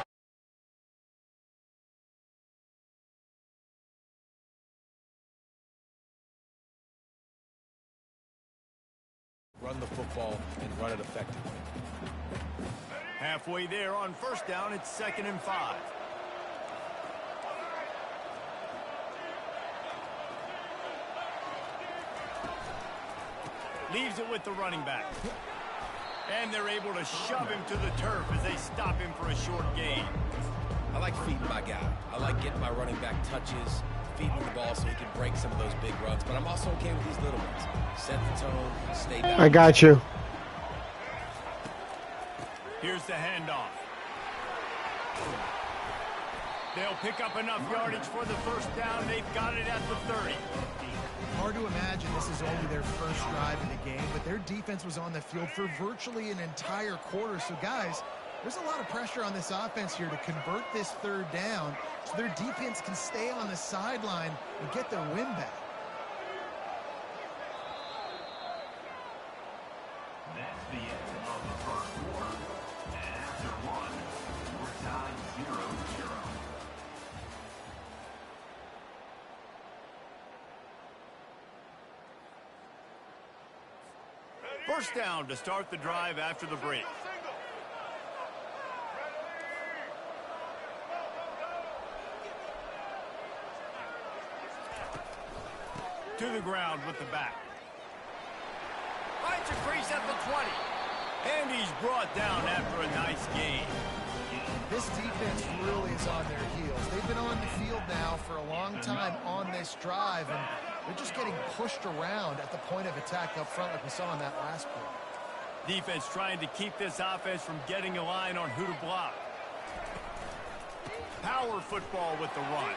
Run the football and run it effectively. Halfway there on first down, it's 2nd and 5. Leaves it with the running back. And they're able to shove him to the turf as they stop him for a short gain. I like feeding my guy. I like getting my running back touches, feeding the ball so he can break some of those big runs. But I'm also okay with these little ones. Set the tone, stay back. I got you. Here's the handoff. They'll pick up enough yardage for the first down. They've got it at the 30. Hard to imagine this is only their first drive in the game, but their defense was on the field for virtually an entire quarter. So, guys, there's a lot of pressure on this offense here to convert this third down so their defense can stay on the sideline and get their win back. That's the end of the first quarter. And after one, we're tied 0-0. First down to start the drive after the break. To the ground with the back. Finds a crease at the 20. And he's brought down after a nice gain. This defense really is on their heels. They've been on the field now for a long time on this drive, and they're just getting pushed around at the point of attack up front like we saw in that last play. Defense trying to keep this offense from getting a line on who to block. Power football with the run.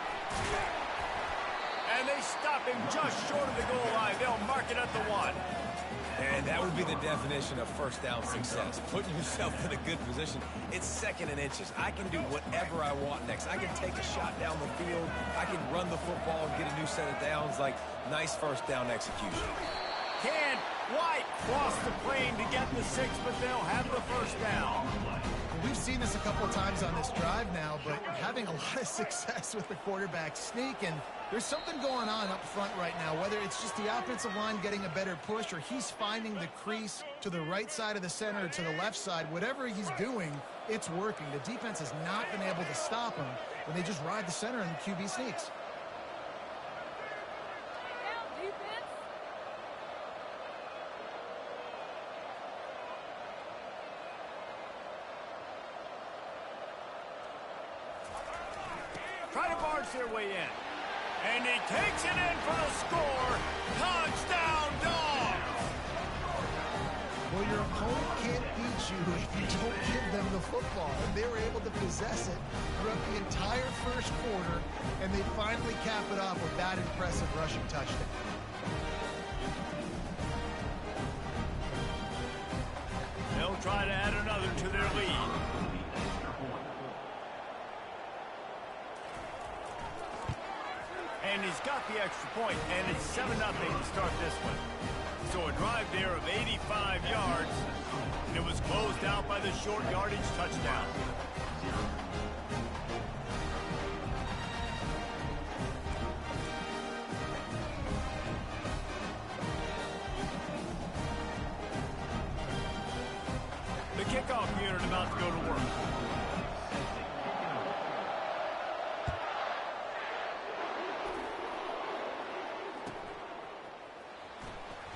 And they stop him just short of the goal line. They'll mark it at the 1. And that would be the definition of first down success. Putting yourself in a good position. It's 2nd and inches. I can do whatever I want next. I can take a shot down the field. I can run the football and get a new set of downs. Like, nice first down execution. Can White cross the plane to get the 6, but they'll have the first down. We've seen this a couple of times on this drive now, but having a lot of success with the quarterback sneak, and there's something going on up front right now, whether it's just the offensive line getting a better push or he's finding the crease to the right side of the center or to the left side. Whatever he's doing, it's working. The defense has not been able to stop him when they just ride the center and the QB sneaks. Try to barge their way in. And he takes it in for the score. Touchdown, Dogs! Well, your opponent can't beat you if you don't give them the football. And they were able to possess it throughout the entire first quarter, and they finally cap it off with that impressive rushing touchdown. They'll try to add another to their lead. and he's got the extra point, and it's 7-0 to start this one. So a drive there of 85 yards, and it was closed out by the short yardage touchdown. The kickoff unit about to go to work.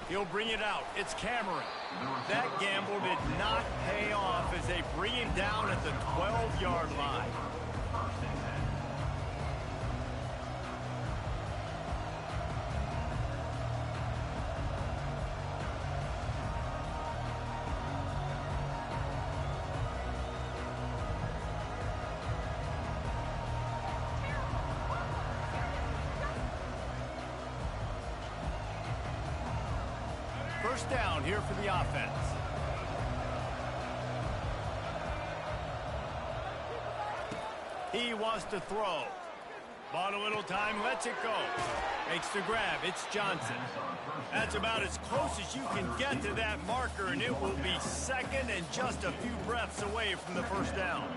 He'll bring it out. It's Cameron. That gamble did not pay off as they bring him down at the 12-yard line. First down here for the offense. He wants to throw. Bought a little time, lets it go. Makes the grab, it's Johnson. That's about as close as you can get to that marker, and it will be second and just a few breaths away from the first down.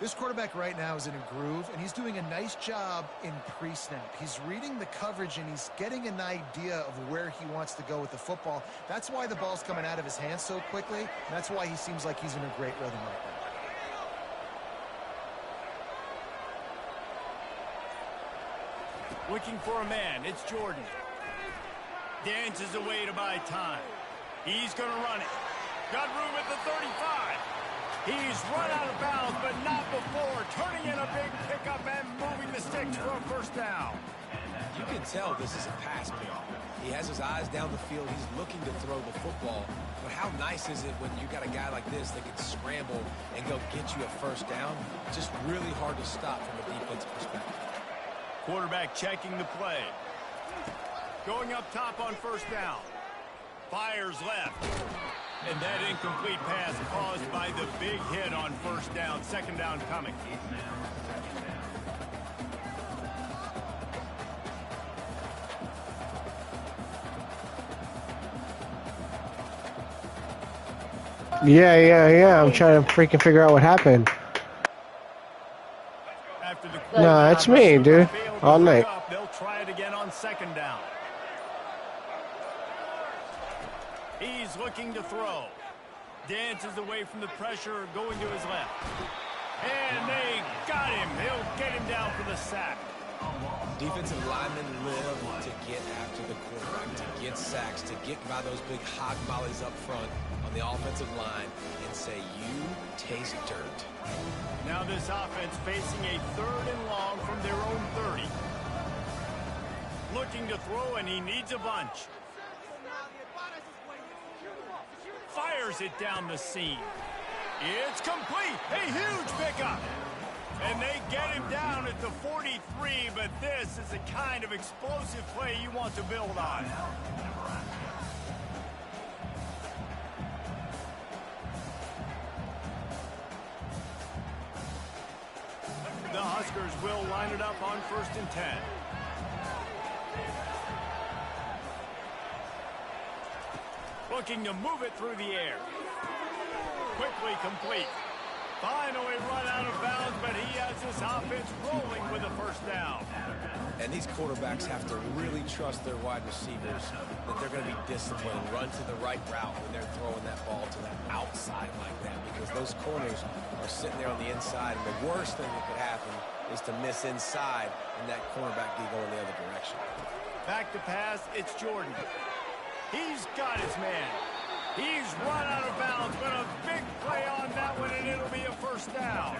This quarterback right now is in a groove, and he's doing a nice job in pre-snap. He's reading the coverage, and he's getting an idea of where he wants to go with the football. That's why the ball's coming out of his hands so quickly, and that's why he seems like he's in a great rhythm right now. Looking for a man, it's Jordan. Dances away to buy time. He's going to run it. Got room at the 35. He's run out of bounds, but not before. Turning in a big pickup and moving the sticks for a first down. You can tell this is a pass play. He has his eyes down the field. He's looking to throw the football. But how nice is it when you got a guy like this that can scramble and go get you a first down? Just really hard to stop from a defensive perspective. Quarterback checking the play. Going up top on first down. Fires left. And that incomplete pass caused by the big hit on first down. Second down coming. Yeah. I'm trying to freaking figure out what happened. After the No, it's me, dude. All night. They'll try it again on second down. He's looking to throw. Dances away from the pressure, going to his left. And they got him. He'll get him down for the sack. Defensive linemen live to get after the quarterback, to get sacks, to get by those big hog mollies up front on the offensive line and say, you taste dirt. Now this offense facing a third and long from their own 30. Looking to throw, and he needs a bunch. Fires it down the seam. It's complete. A huge pickup. And they get him down at the 43, but this is the kind of explosive play you want to build on. The Huskers will line it up on 1st and 10. Looking to move it through the air. Quickly complete. Finally run out of bounds, but he has this offense rolling with a first down. And these quarterbacks have to really trust their wide receivers that they're going to be disciplined, run to the right route when they're throwing that ball to that outside like that, because those corners are sitting there on the inside, and the worst thing that could happen is to miss inside and that cornerback be going the other direction. Back to pass, it's Jordan. He's got his man. He's run out of bounds, but a big play on that one, and it'll be a first down.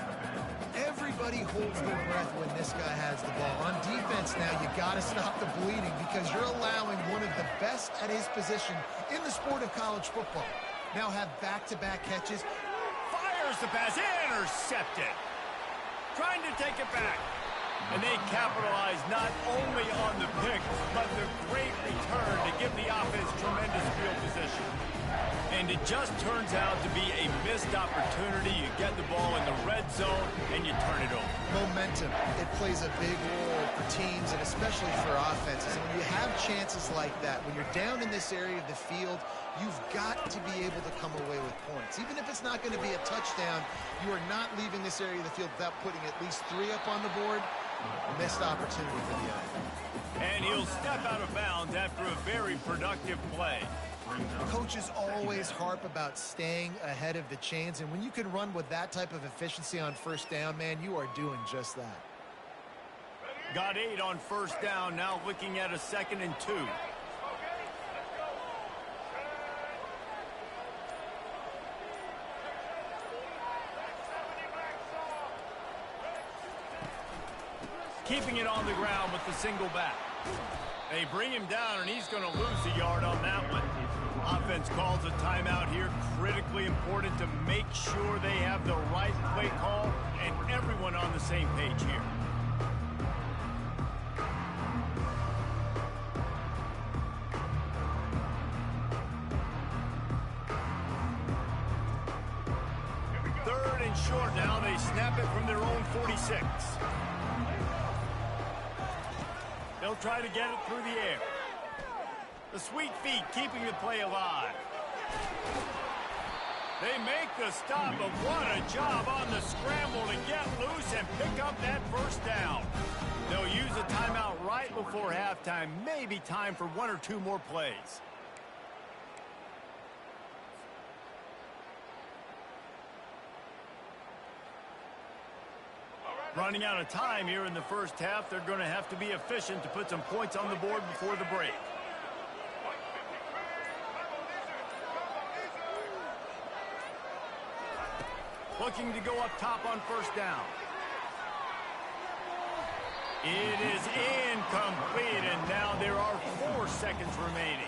Everybody holds their breath when this guy has the ball. On defense now, you got to stop the bleeding because you're allowing one of the best at his position in the sport of college football. Now have back-to-back catches. Fires the pass, intercepted. Trying to take it back. And they capitalize not only on the pick, but the great return to give the offense tremendous field position. And it just turns out to be a missed opportunity. You get the ball in the red zone, and you turn it over. Momentum. It plays a big role for teams and especially for offenses. And when you have chances like that, when you're down in this area of the field, you've got to be able to come away with points. Even if it's not going to be a touchdown, you are not leaving this area of the field without putting at least 3 up on the board. Missed opportunity for the offense. And he'll step out of bounds after a very productive play. Coaches always harp about staying ahead of the chains, and when you can run with that type of efficiency on first down, man, you are doing just that. Got 8 on first down, now looking at a 2nd and 2. Keeping it on the ground with the single back. They bring him down, and he's going to lose a yard on that one. Offense calls a timeout here. Critically important to make sure they have the right play call and everyone on the same page here. Third and short now. They snap it from their own 46. They'll try to get it through the air. The sweet feet keeping the play alive. They make the stop, but what a job on the scramble to get loose and pick up that first down. They'll use a timeout right before halftime. Maybe time for 1 or 2 more plays. Running out of time here in the first half. They're going to have to be efficient to put some points on the board before the break. Looking to go up top on first down. It is incomplete, and now there are 4 seconds remaining.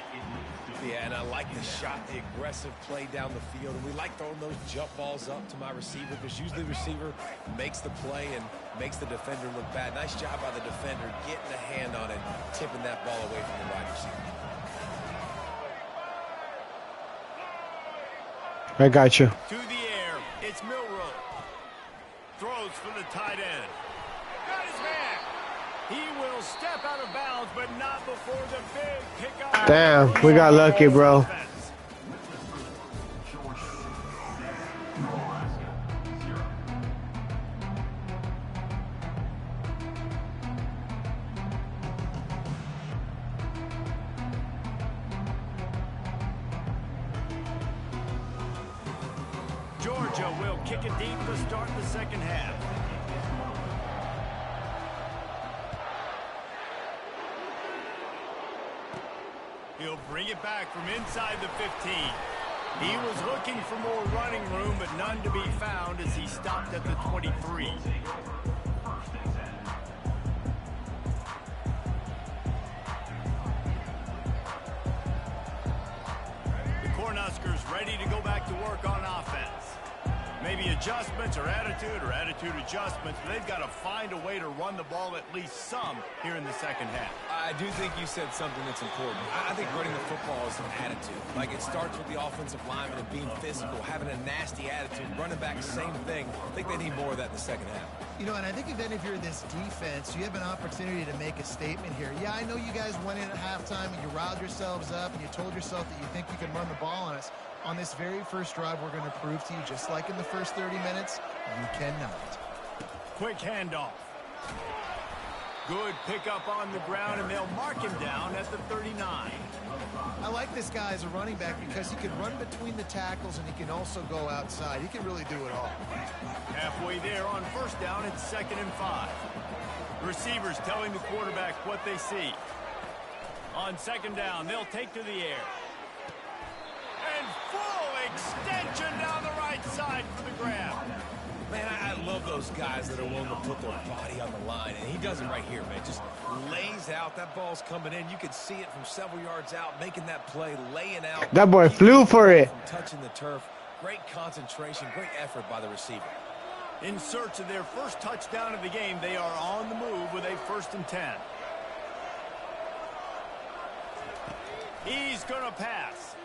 Yeah, and I like the shot, the aggressive play down the field. And we like throwing those jump balls up to my receiver because usually the receiver makes the play and makes the defender look bad. Nice job by the defender getting a hand on it, tipping that ball away from the wide receiver. I got you. To the air, it's Milroe. Throws for the tight end. Got his man. He will step out of bounds, but not before the big pickup. Damn, we got lucky, bro. Georgia will kick it deep to start the second half. He'll bring it back from inside the 15. He was looking for more running room, but none to be found as he stopped at the 23. The Cornhuskers ready to go back to work on offense. Maybe adjustments or attitude adjustments, but they've got to find a way to run the ball at least some here in the second half. I do think you said something that's important. I think running the football is an attitude. Like, it starts with the offensive lineman and being physical, having a nasty attitude. Running back, same thing. I think they need more of that in the second half. You know, and I think then if you're in this defense, you have an opportunity to make a statement here. Yeah, I know you guys went in at halftime and you riled yourselves up and you told yourself that you think you can run the ball on us. On this very first drive, we're going to prove to you, just like in the first 30 minutes, you cannot. Quick handoff. Good pickup on the ground, and they'll mark him down at the 39. I like this guy as a running back because he can run between the tackles and he can also go outside. He can really do it all. Halfway there on first down, it's 2nd and 5. Receivers telling the quarterback what they see. On 2nd down, they'll take to the air. And full extension down the right side for the grab. Man, I love those guys that are willing to put their body on the line, and he does it right here, man. Just lays out. That ball's coming in. You can see it from several yards out, making that play, laying out. That boy flew for it. From touching the turf. Great concentration, great effort by the receiver. In search of their first touchdown of the game, they are on the move with a 1st and 10. He's going to pass.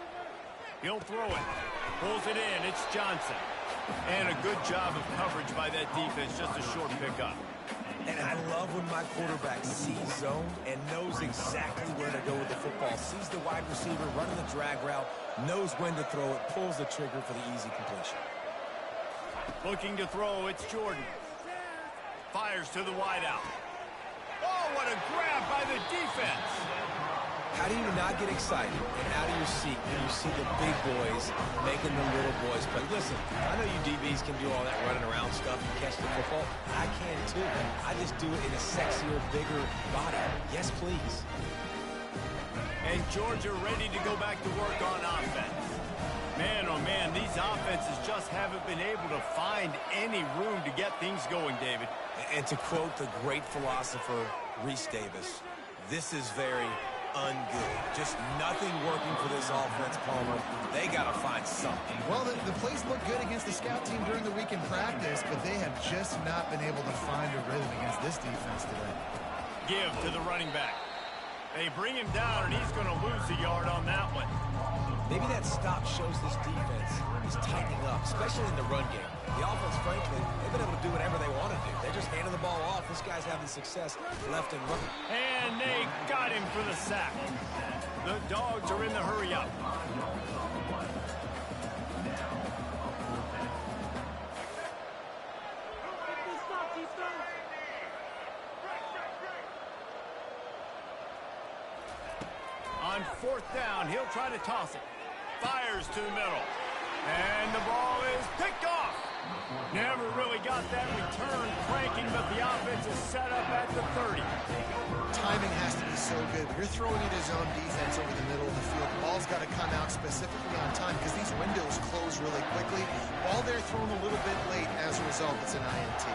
He'll throw it. Pulls it in. It's Johnson. And a good job of coverage by that defense. Just a short pickup. And I love when my quarterback sees zone and knows exactly where to go with the football. Sees the wide receiver running the drag route, knows when to throw it, pulls the trigger for the easy completion. Looking to throw, it's Jordan. Fires to the wideout. Oh, what a grab by the defense. How do you not get excited and out of your seat when you see the big boys making the little boys play? Listen, I know you DBs can do all that running around stuff and catch the football. I can too. I just do it in a sexier, bigger body. Yes, please. And Georgia ready to go back to work on offense. Man, oh man, these offenses just haven't been able to find any room to get things going, David. And to quote the great philosopher, Reese Davis, this is very ungood. Just nothing working for this offense, Palmer. They got to find something. Well, the plays look good against the scout team during the week in practice, but they have just not been able to find a rhythm against this defense today. Give to the running back. They bring him down, and he's going to lose a yard on that one. Maybe that stop shows this defense is tightening up, especially in the run game. The offense, frankly, they've been able to do whatever they want to do. They're just handing the ball off. This guy's having success left and right. And they got him for the sack. The Dogs are in the hurry-up. On fourth down, he'll try to toss it. Fires to the middle. And the ball is picked off. Never really got that return cranking, but the offense is set up at the 30. Timing has to be so good. You're throwing it his own defense over the middle of the field. The ball's got to come out specifically on time because these windows close really quickly. Ball there thrown a little bit late. As a result, it's an INT.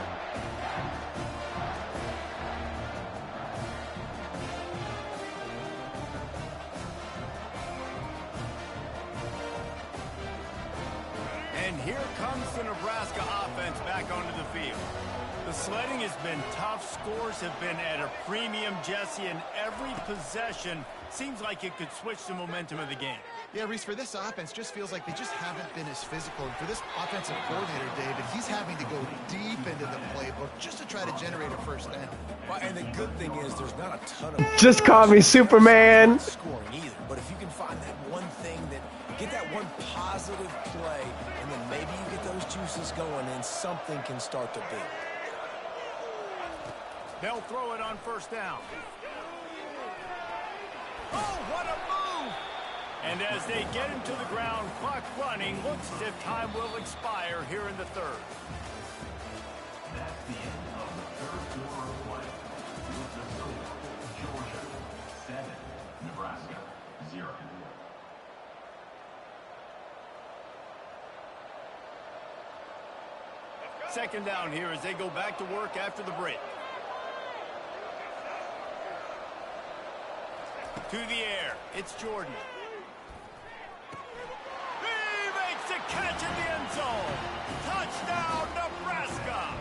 Here comes the Nebraska offense back onto the field. The sledding has been tough. Scores have been at a premium, Jesse, and every possession seems like it could switch the momentum of the game. Yeah, Reese, for this offense, just feels like they just haven't been as physical. And for this offensive coordinator, David, he's having to go deep into the playbook just to try to generate a first down. Well, and the good thing is there's not a ton of... Just call me Superman. ...scoring either, but if you can find that one thing that... Get that one positive play, and then maybe you get those juices going, and something can start to build. They'll throw it on first down. Oh, what a move! And as they get him to the ground, clock running, looks as if time will expire here in the third. That's the end of the third quarter of play. With the score, Georgia 7, Nebraska 0. Second down here as they go back to work after the break. To the air, it's Jordan. He makes a catch in the end zone. Touchdown, Nebraska.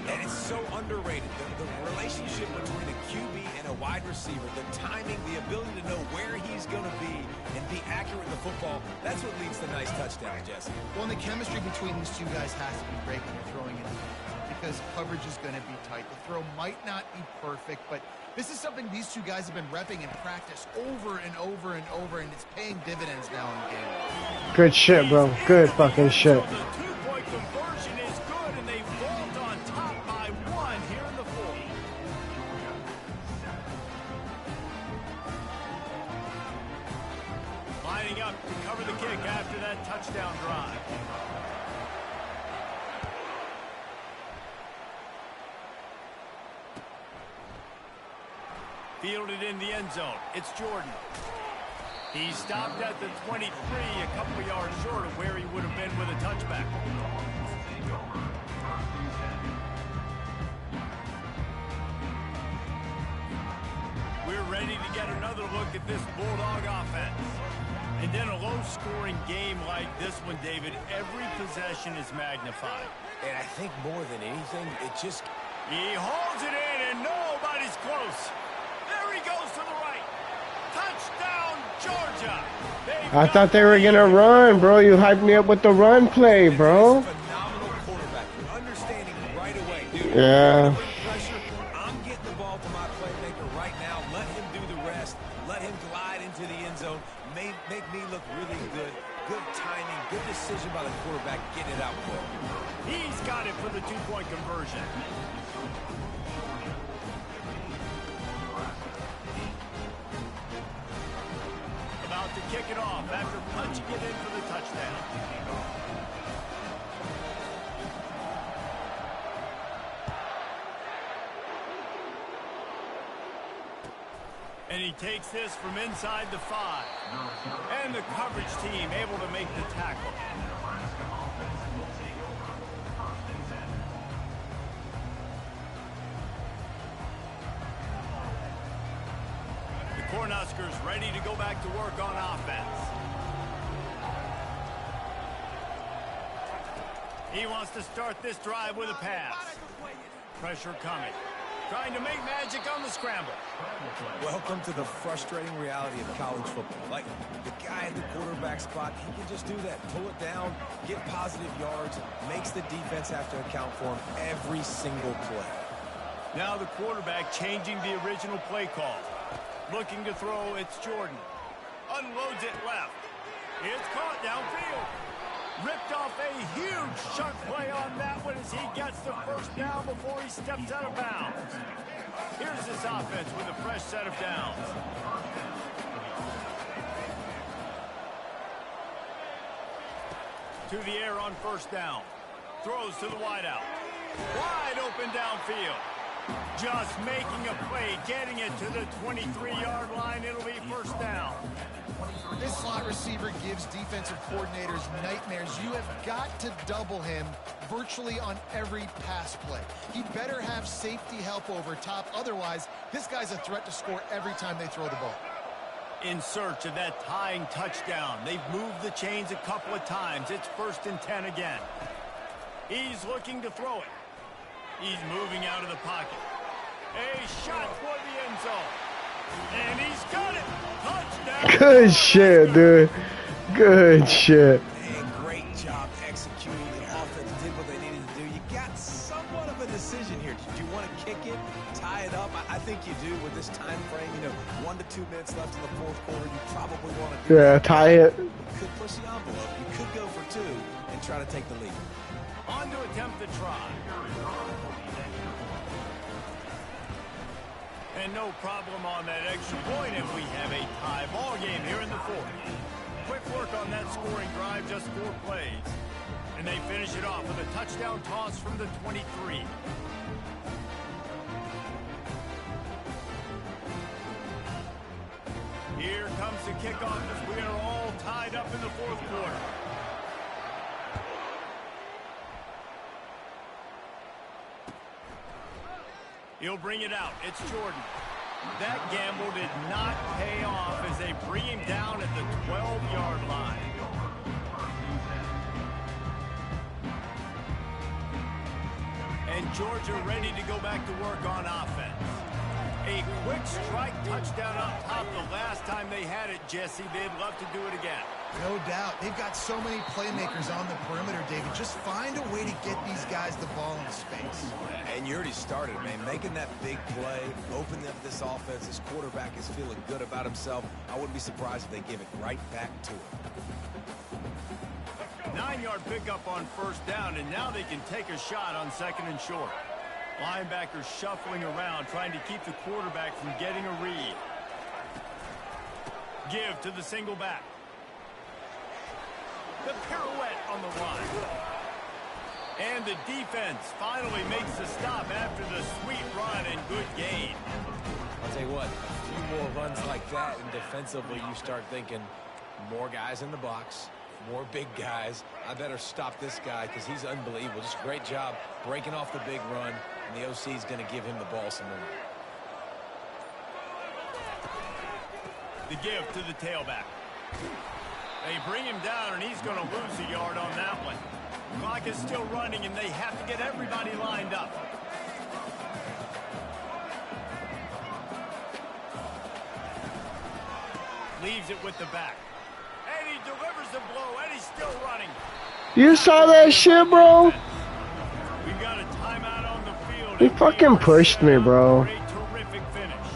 And it's so underrated. The relationship between a QB and a wide receiver, the timing, the ability to know where he's going to be and be accurate with the football, that's what leads to nice touchdowns, Jesse. Well, and the chemistry between these two guys has to be great when you're throwing it because coverage is going to be tight. The throw might not be perfect, but this is something these two guys have been repping in practice over and over and over, and it's paying dividends now in the game. Good shit, bro. Good fucking shit. The two-point conversion is good, and they vault on top by one here in the fourth. Lining up to cover the kick after that touchdown drive. Fielded in the end zone. It's Jordan. He stopped at the 23, a couple yards short of where he would have been with a touchback. We're ready to get another look at this Bulldog offense. And in a low-scoring game like this one, David, every possession is magnified. And I think more than anything, it just... He holds it in, and nobody's close. There he goes to the right. Touchdown, Georgia. I thought they were gonna run, bro. You hyped me up with the run play, bro. Phenomenal quarterback. You're understanding right away, dude. Yeah. Pressure. I'm getting the ball to my playmaker right now. Let him do the rest. Let him glide into the end zone. Make me look really good. Good timing. Good decision by the quarterback. Getting it out quick. He's got it for the two-point conversion. About to kick it off after punching it in for the touchdown. And he takes this from inside the 5. And the coverage team able to make the tackle. The Cornhuskers ready to go back to work on offense. He wants to start this drive with a pass. Pressure coming. Trying to make magic on the scramble. Welcome to the frustrating reality of college football. Like, the guy in the quarterback spot, he can just do that. Pull it down, get positive yards, makes the defense have to account for him every single play. Now the quarterback changing the original play call. Looking to throw, it's Jordan. Unloads it left. It's caught downfield. Ripped off a huge chunk play on that one as he gets the first down before he steps out of bounds. Here's this offense with a fresh set of downs. To the air on first down. Throws to the wideout. Wide open downfield. Just making a play, getting it to the 23-yard line. It'll be first down. This slot receiver gives defensive coordinators nightmares. You have got to double him virtually on every pass play. He better have safety help over top. Otherwise, this guy's a threat to score every time they throw the ball. In search of that tying touchdown. They've moved the chains a couple of times. It's 1st and 10 again. He's looking to throw it. He's moving out of the pocket. A shot for the end zone. And he's got it. Touchdown. Good shit, dude. Good shit. Man, great job executing. The offense did what they needed to do. You got somewhat of a decision here. Do you want to kick it, tie it up? I think you do with this time frame. You know, 1 to 2 minutes left in the fourth quarter. You probably want to do Yeah, tie it. You could push the envelope. You could go for 2 and try to take the lead. On to attempt the try. And no problem on that extra point if we have a tie ball game here in the 4th. Quick work on that scoring drive, just 4 plays. And they finish it off with a touchdown toss from the 23. Here comes the kickoff as we are all tied up in the 4th quarter. He'll bring it out. It's Jordan. That gamble did not pay off as they bring him down at the 12-yard line. And Georgia ready to go back to work on offense. A quick strike touchdown up top the last time they had it, Jesse. They'd love to do it again. No doubt. They've got so many playmakers on the perimeter, David. Just find a way to get these guys the ball in space. And you already started, man. Making that big play, opening up this offense. This quarterback is feeling good about himself. I wouldn't be surprised if they give it right back to him. 9-yard pickup on first down, and now they can take a shot on 2nd and short. Linebackers shuffling around, trying to keep the quarterback from getting a read. Give to the single back. The pirouette on the line. And the defense finally makes the stop after the sweet run and good gain. I'll tell you what, a few more runs like that, and defensively you start thinking more guys in the box, more big guys. I better stop this guy because he's unbelievable. Just a great job breaking off the big run, and the OC is going to give him the ball some more. The give to the tailback. They bring him down, and he's going to lose a yard on that one. Clock is still running, and they have to get everybody lined up. Leaves it with the back. And he delivers the blow, and he's still running. You saw that shit, bro? We got a timeout on the field. He fucking pushed me, bro. A terrific finish.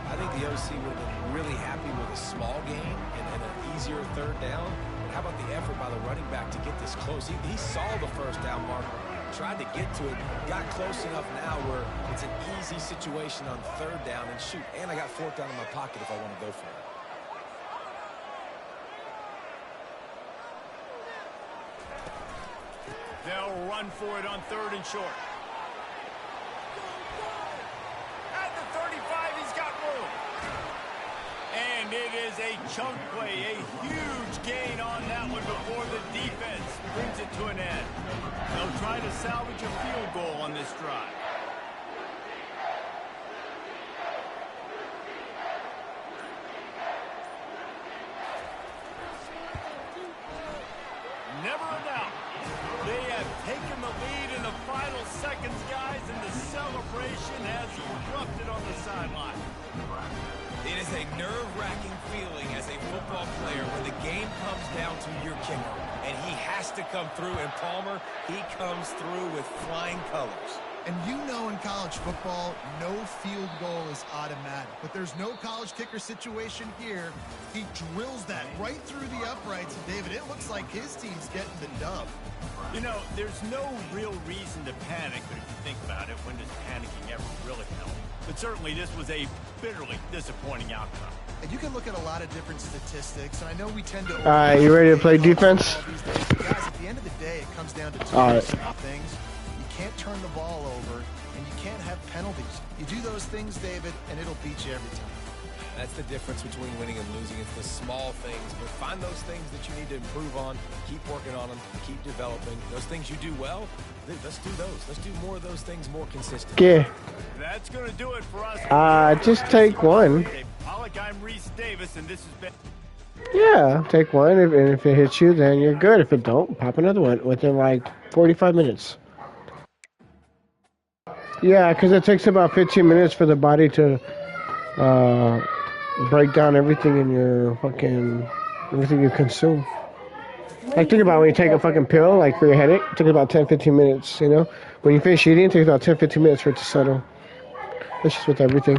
I think the OC would have been really happy with a small gain and an easier third down. But how about the effort by the running back to get this close? He saw the first down marker, tried to get to it, got close enough now where it's an easy situation on third down and shoot. And I got fourth down in my pocket if I want to go for it. They'll run for it on third and short. At the 35, he's got room. And it is a chunk play, a huge gain on that one before the defense brings it to an end. They'll try to salvage a field goal on this drive. Never a doubt. They have taken the lead in the final seconds, guys, and the celebration has erupted on the sideline. It is a nerve-wracking feeling as a football player when the game comes down to your kicker, and he has to come through. And Palmer, he comes through with flying colors. And you know in college football, no field goal is automatic. But there's no college kicker situation here. He drills that right through the uprights. And David, it looks like his team's getting the dub. You know, there's no real reason to panic, but if you think about it, when does panicking ever really help? But certainly this was a bitterly disappointing outcome. And you can look at a lot of different statistics, and I know we tend to... All right, you ready to play defense? Guys, at the end of the day, it comes down to two All right. simple things. You can't turn the ball over, and you can't have penalties. You do those things, David, and it'll beat you every time. That's the difference between winning and losing. It's the small things, but find those things that you need to improve on, keep working on them, keep developing. Those things you do well, let's do those. Let's do more of those things more consistently. Yeah. That's going to do it for us. Just take one. Pollock, I'm Reese Davis, and this has been... Yeah, take one, and if it hits you, then you're good. If it don't, pop another one within like 45 minutes. Yeah, because it takes about 15 minutes for the body to break down everything in your everything you consume. Like, think about when you take a fucking pill, like for your headache, it takes about 10-15 minutes, you know? When you finish eating, it takes about 10-15 minutes for it to settle. That's just with everything.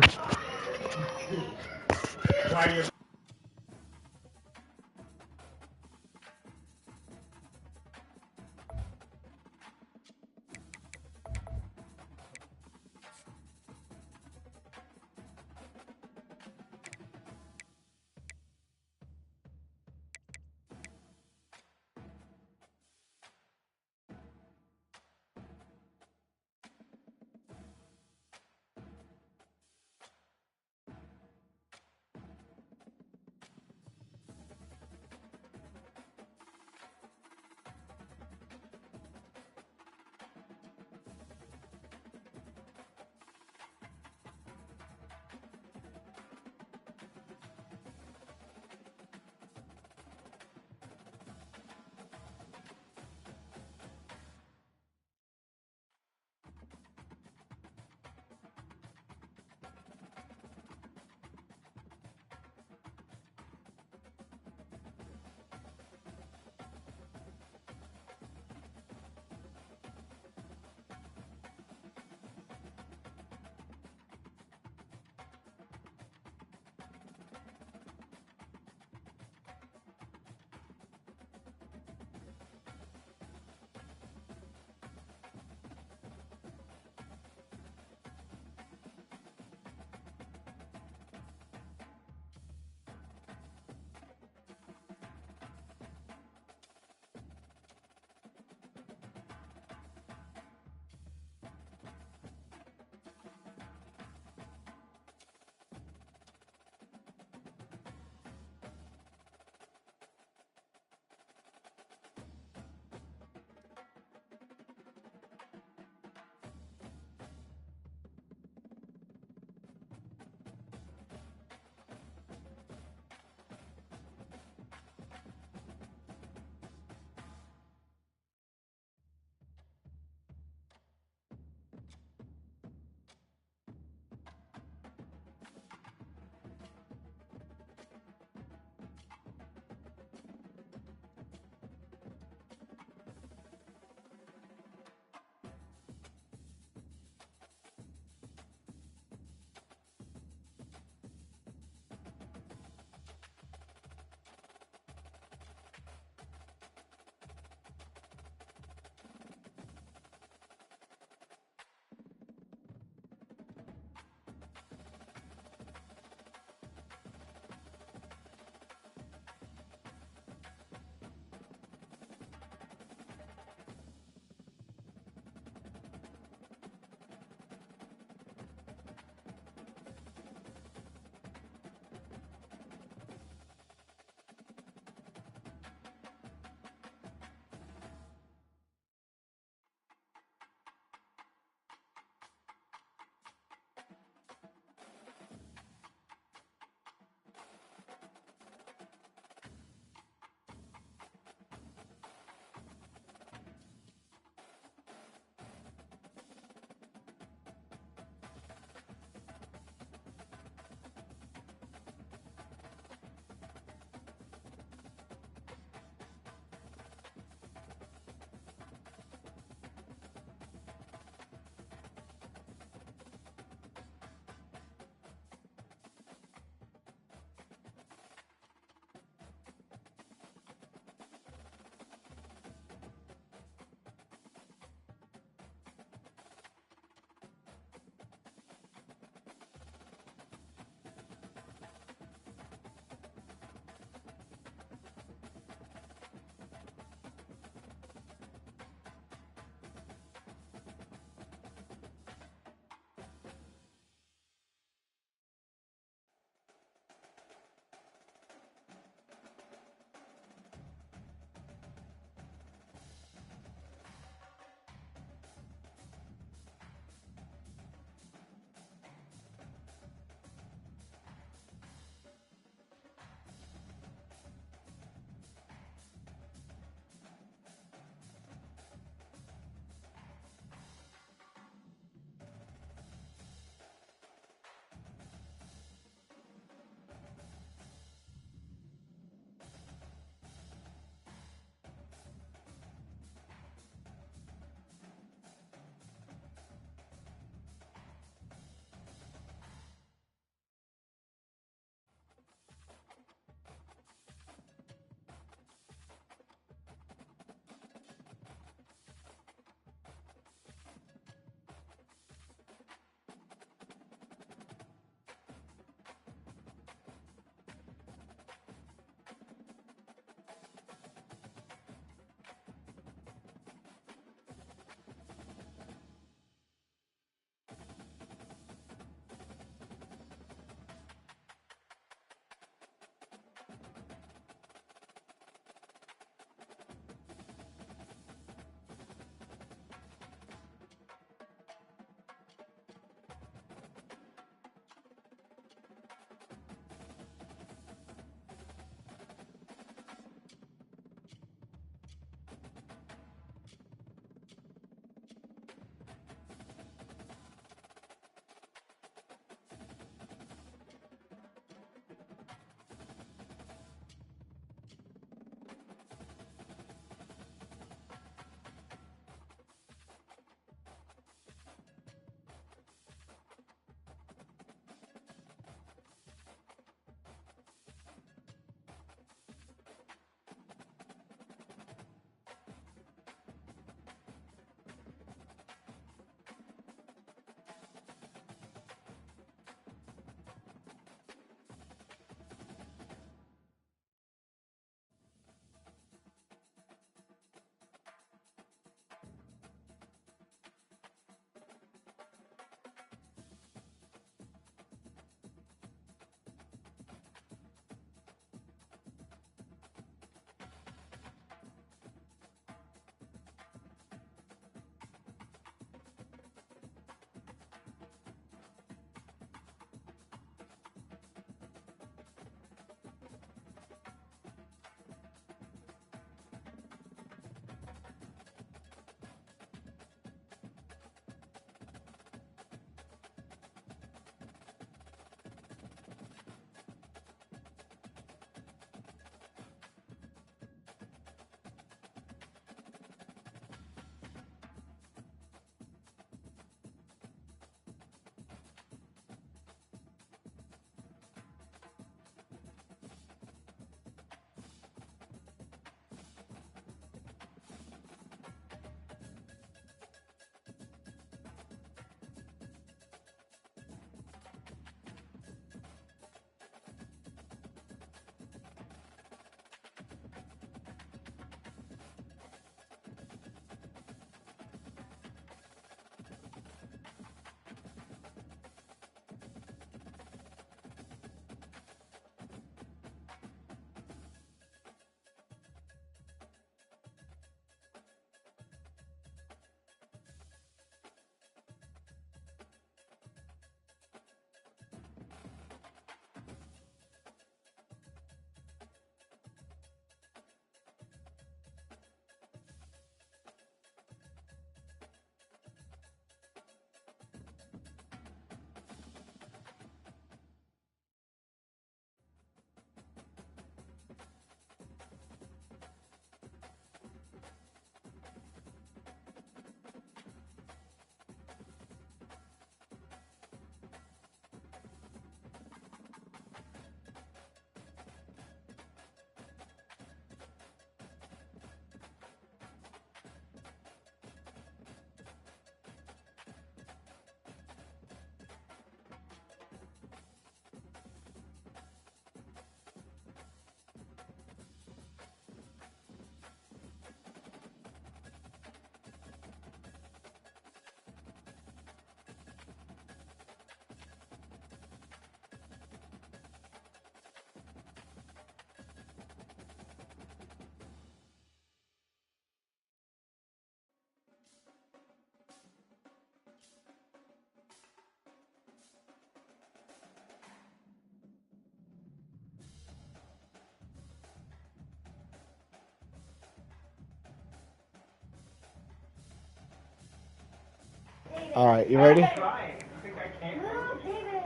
Alright, you ready?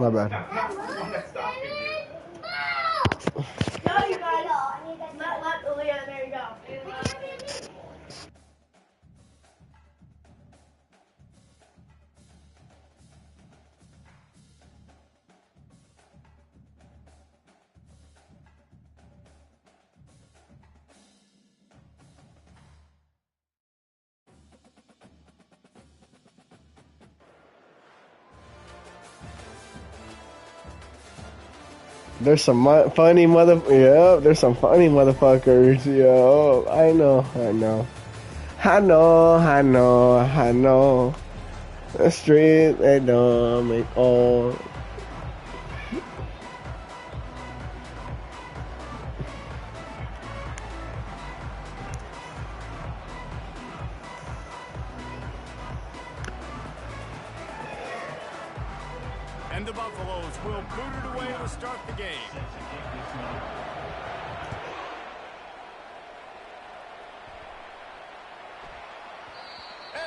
My bad. No, you guys. Let Aaliyah. There you go. There's some funny there's some funny motherfuckers, yo. I know. The street, they don't make all. And the Buffaloes will boot it away to start the game.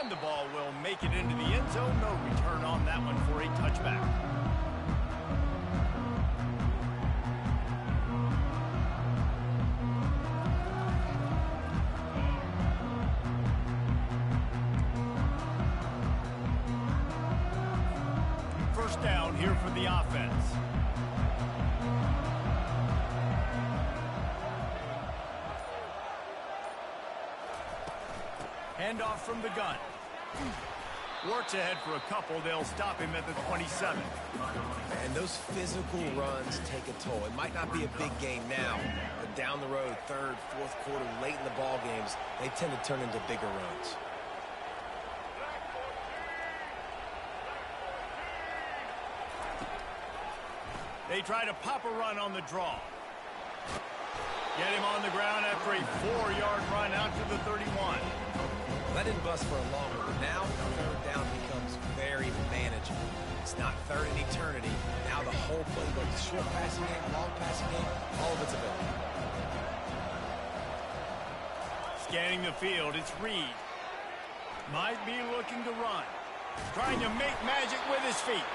And the ball will make it into the end zone. No return on that one for a touchback. First down here for the offense. Handoff from the gun. Works ahead for a couple. They'll stop him at the 27. And those physical runs take a toll. It might not be a big game now, but down the road, third, fourth quarter, late in the ball games, they tend to turn into bigger runs. They try to pop a run on the draw. Get him on the ground after a 4-yard run out to the 31. That didn't bust for a long one, but now third down becomes very manageable. It's not third in eternity. Now the whole playbook, short passing game, long passing game, all of it's available. Scanning the field, it's Reed. Might be looking to run. Trying to make magic with his feet.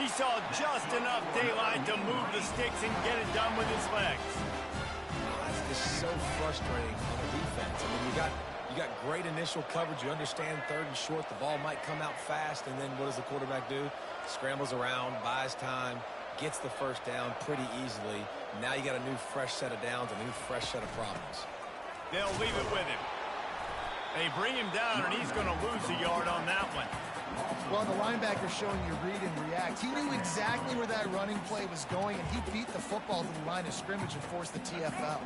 He saw just enough daylight to move the sticks and get it done with his legs. That's just so frustrating on the defense. I mean, you got great initial coverage. You understand third and short, the ball might come out fast, and then what does the quarterback do? Scrambles around, buys time, gets the first down pretty easily. Now you got a new fresh set of downs, a new fresh set of problems. They'll leave it with him. They bring him down, and he's going to lose a yard on that one. Well, the linebacker's showing you read and react. He knew exactly where that running play was going, and he beat the football to the line of scrimmage and forced the TFL.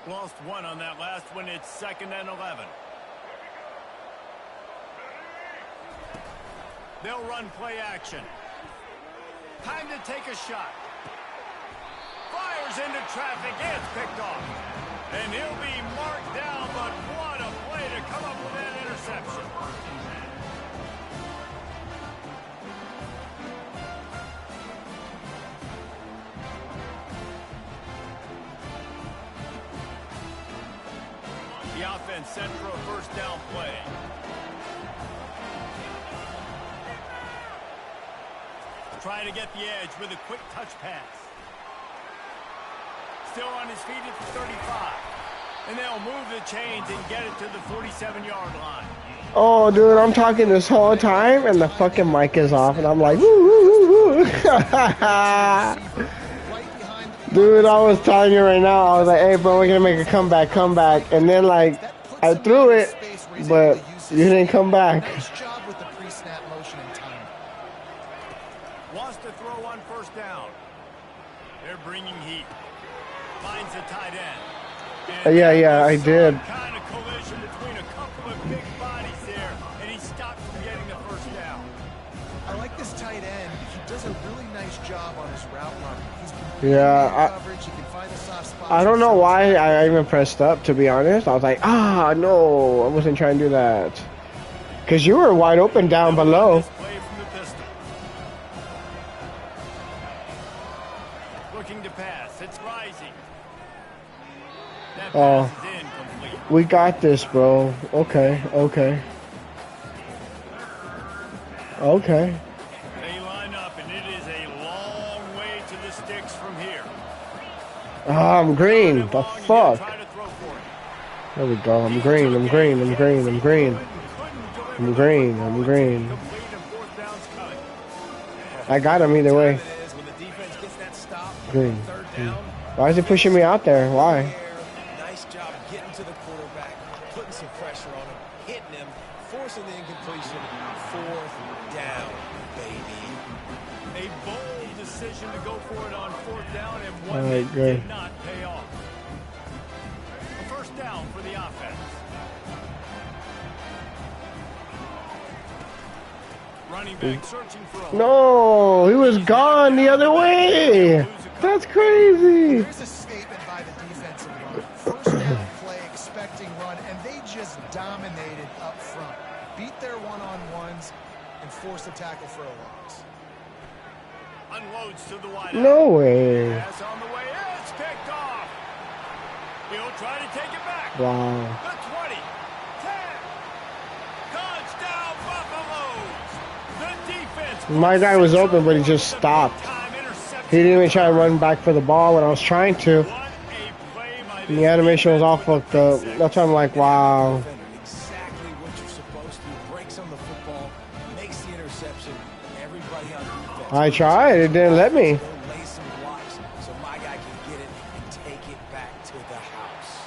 Lost one on that last one. It's 2nd and 11. They'll run play action. Time to take a shot. Fires into traffic. It's picked off. And he'll be marked down, but what a play to come up with that interception. The offense set for a first down play. Trying to get the edge with a quick touch pass. Still on his feet at the 35. And they'll move the chains and get it to the 47-yard line. Oh, dude, I'm talking this whole time, and the fucking mic is off, and I'm like, woo, woo, woo, woo. Dude, I was telling you right now, I was like, hey, bro, we're gonna make a comeback, and then, like, I threw it, but you didn't come back. Nice job with the pre-snap motion and timing. Wants to throw on first down. They're bringing heat. Finds a tight end. And Yeah, I did. Kind of collision between a couple of big bodies there, and he stopped from getting the first down. I like this tight end. He does a really nice job on his route running. He's been coverage. He can find the soft spots. I don't know why I even pressed up, to be honest. I was like, no, I wasn't trying to do that. Because you were wide open down below. Play from the pistol. Looking to pass. It's Rising. That pass is incomplete. We got this, bro. Okay. Okay. They line up, and it is a long way to the sticks from here. Oh, I'm green. The fuck? Try to throw for it. There we go. I'm green. I'm green. I'm green. I'm green. I'm green. I'm green. Complete and fourth down's coming. I got him either way. It is when the defense gets that stop. Green. Third down. Why is he pushing me out there? Why? Nice job getting to the quarterback, putting some pressure on him, hitting him, forcing the incompletion. Fourth down, baby. A bold decision to go for it on fourth down, and one All right, that good. did not pay off. A first down for the offense. Running back searching for a No, he was gone the other way. That's crazy. Here's a statement by the defensive line. First down play, expecting run, and they just dominated up front. Beat their one-on-ones and forced a tackle for a loss. unloads to the wide. No way. Pass on the way. It's picked off. He'll try to take it back. Wow. The 20, 10. Touchdown Buffaloes. The defense. My guy was open, but he just stopped. He didn't even try to run back for the ball when I was trying to. And the animation was all fucked up. That's why I'm like, wow. Exactly what you're supposed to. Breaks on the football, makes the interception. Everybody on defense. I tried. It didn't let me. Lay some blocks so my guy can get it and take it back to the house.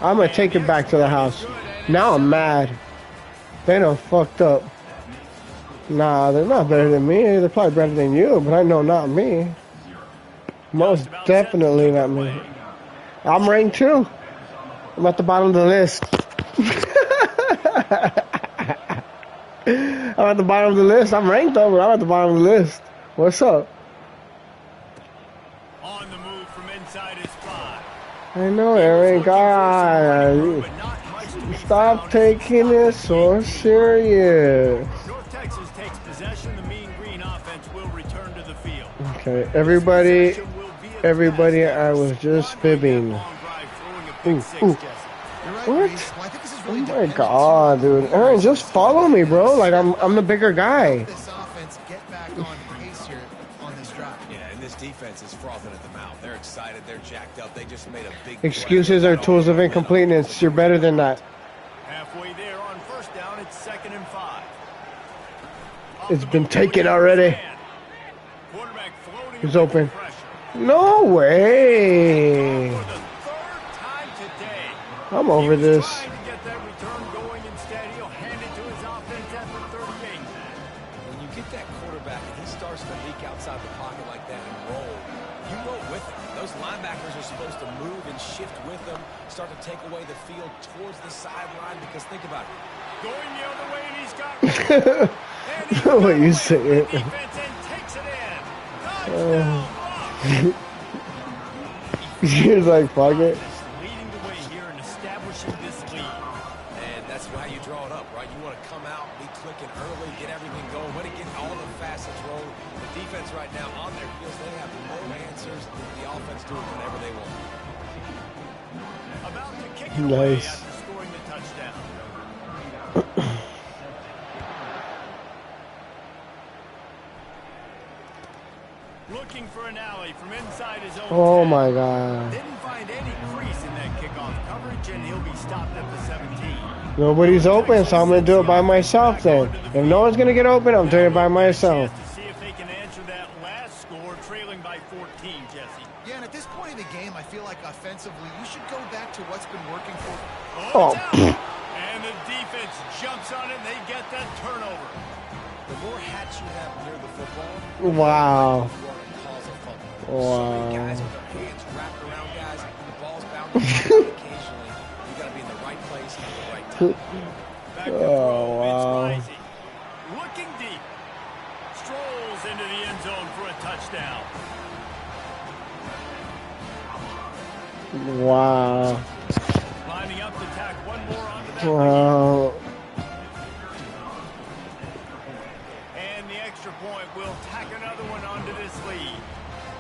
I'm going to take it back to the house. Now I'm mad. They done fucked up. Nah, they're not better than me. They're probably better than you, but I know not me. Most definitely not me. I'm ranked too. I'm at the bottom of the list. I'm at the bottom of the list. I'm ranked though, but I'm at the bottom of the list. What's up? On the move from inside his 5. I know, Aaron. God, stop taking it so serious. North Texas takes possession. The Mean Green offense will return to the field. Okay, everybody, I was just fibbing. Long drive throwing a Ooh, big six, ooh. Jesse. You're right, What? Reese. Well, I think this is Oh really my dependent god, dude. Aaron, just follow me, bro. Like, I'm the bigger guy. this offense get back on pace here on this drive. Yeah, and this defense is frothing at the mouth. They're excited. They're jacked up. They just made a big Excuses play. are tools of incompleteness. You're better than that. Halfway there on first down, it's 2nd and 5. It's been taken already. Quarterback floating He's with open. pressure. No way. For the third time today. I'm over He was this. trying to get that return going. Instead, he'll hand it to his offense at the 38. When you get that quarterback and he starts to leak outside the pocket like that and roll, you roll with him. Those linebackers are supposed to move and shift with him, start to take away the field towards the sideline, because think about it. Going the other way, and he's got room. And he's got What you away say from the it. defense and takes it in. Touchdown, Bucs. He's like, fuck it. Leading the way here and establishing this lead. And that's how you draw it up, right? You want to come out, be clicking early, get everything going, want to get all the facets rolling. The defense right now on their heels, they have no answers. The offense doing whatever they want. About to kick it away Nice. after scoring the touchdown. Looking for an alley from inside his own Oh 10. my god. Didn't find any crease in that kickoff coverage, and he'll be stopped at the 17. Nobody's open, so I'm going to do it by myself then. If no one's going to get open, I'm doing it by myself. To see if they can answer that last score, trailing by 14, Jesse. Yeah, and at this point in the game, I feel like offensively, you should go back to what's been working for. Oh, It's out. And the defense jumps on it, and they get that turnover. The more hats you have near the football, wow. you want to cause a fumble. So Wow. many guys with their hands wrapped around guys, the ball's bound to come occasionally. You got to be in the right place at the right time. Back to Oh, throw, wow. it's Risey. Looking deep. Strolls into the end zone for a touchdown. Wow. Lining up to tack one more onto that. Wow. And the extra point will tack another one onto this lead.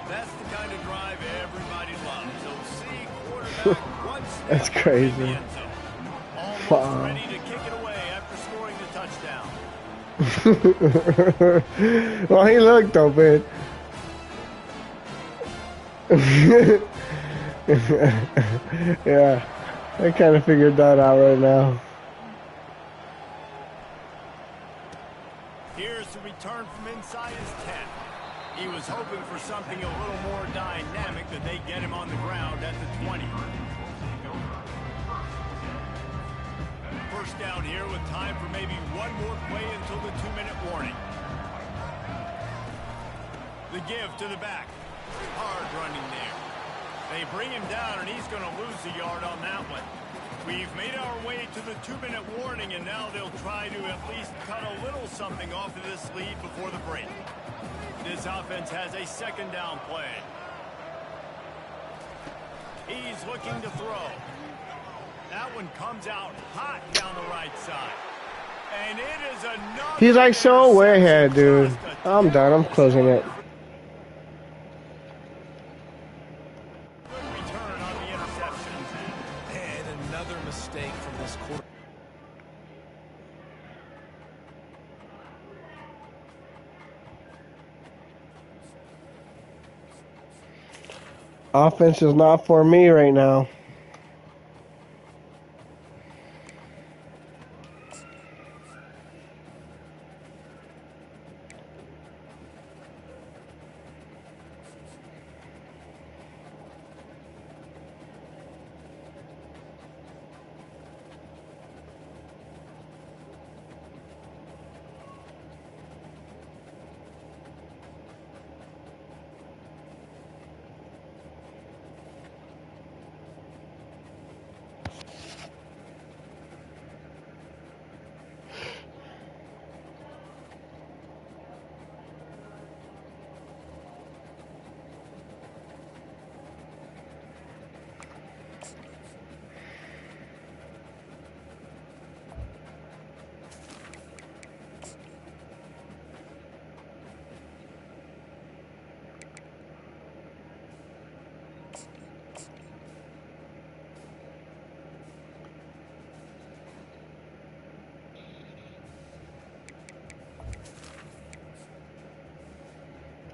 That's the kind of drive everybody loves. So see quarterback once That's in the crazy. end zone. Almost Wow. ready to kick it away after scoring the touchdown. Well, he looked open. Yeah, I kind of figured that out right now. Here's the return from inside his 10. He was hoping for something a little more dynamic that they get him on the ground at the 20. First down here with time for maybe one more play until the 2-minute warning. The give to the back. Hard running there. They bring him down, and he's going to lose a yard on that one. We've made our way to the 2-minute warning, and now they'll try to at least cut a little something off of this lead before the break. This offense has a second down play. He's looking to throw. That one comes out hot down the right side. And it is another. He's like so way ahead, dude. I'm done. I'm closing it. Good return on the interception. And another mistake from this quarter. Offense is not for me right now.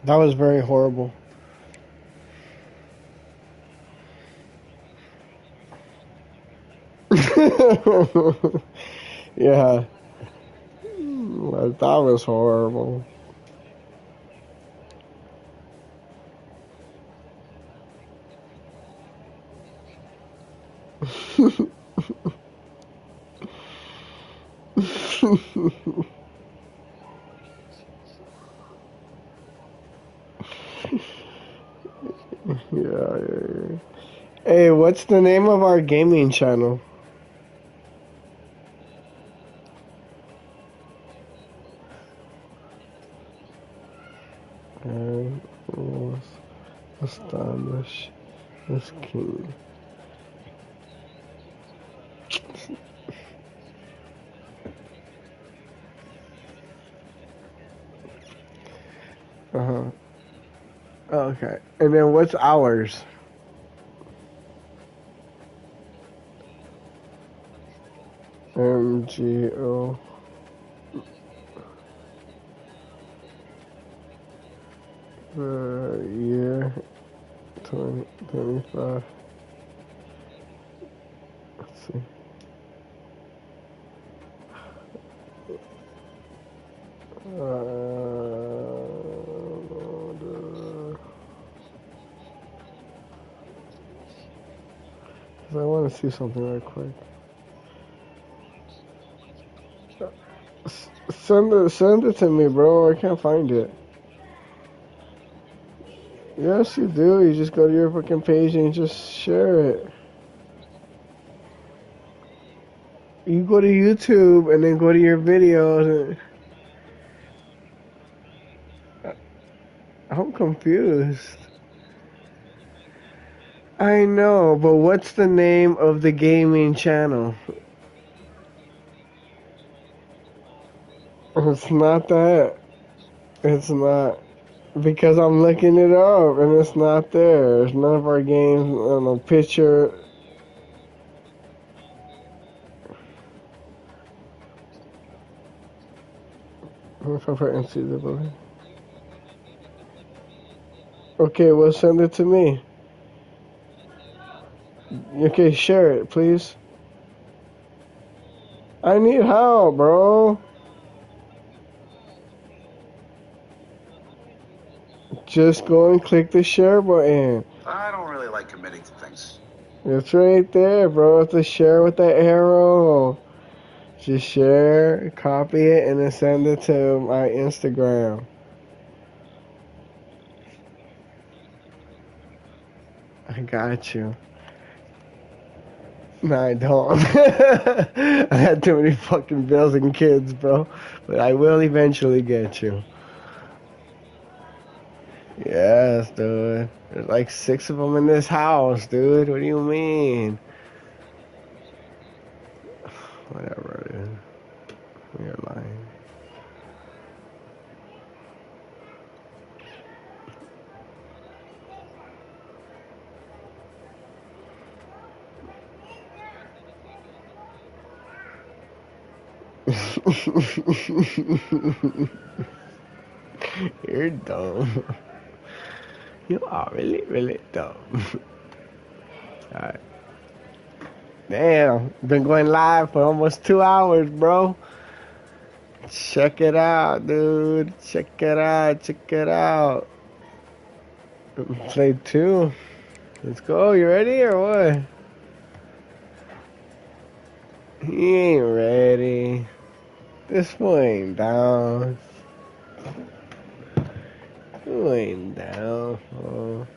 That was very horrible. Yeah. That was horrible. Yeah. Hey, what's the name of our gaming channel? Establish this king. Uh-huh. Okay. And then what's ours? MGO. Year 2025. Let's see. I want to see something right quick. Send it to me, bro. I can't find it. Yes, you do. You just go to your fucking page and just share it. You go to YouTube and then go to your videos. I'm confused. I know, but what's the name of the gaming channel? It's not that. It's not. Because I'm looking it up and it's not there. There's none of our games on a picture. If I can see the movie. Okay, well, send it to me. Okay, share it, please. I need help, bro. Just go and click the share button. I don't really like committing to things. It's right there, bro. It's a share with the arrow. Just share, copy it, and then send it to my Instagram. I got you. No, I don't. I had too many fucking bills and kids, bro. But I will eventually get you. Yes, dude. There's like 6 of them in this house, dude. What do you mean? Whatever, dude. You're lying. You're dumb. You are really, really dumb. Alright. Damn, been going live for almost 2 hours, bro. Check it out, dude. Check it out. Check it out. Play 2. Let's go. You ready or what? He ain't ready. This fool ain't down. You ain't down, fool.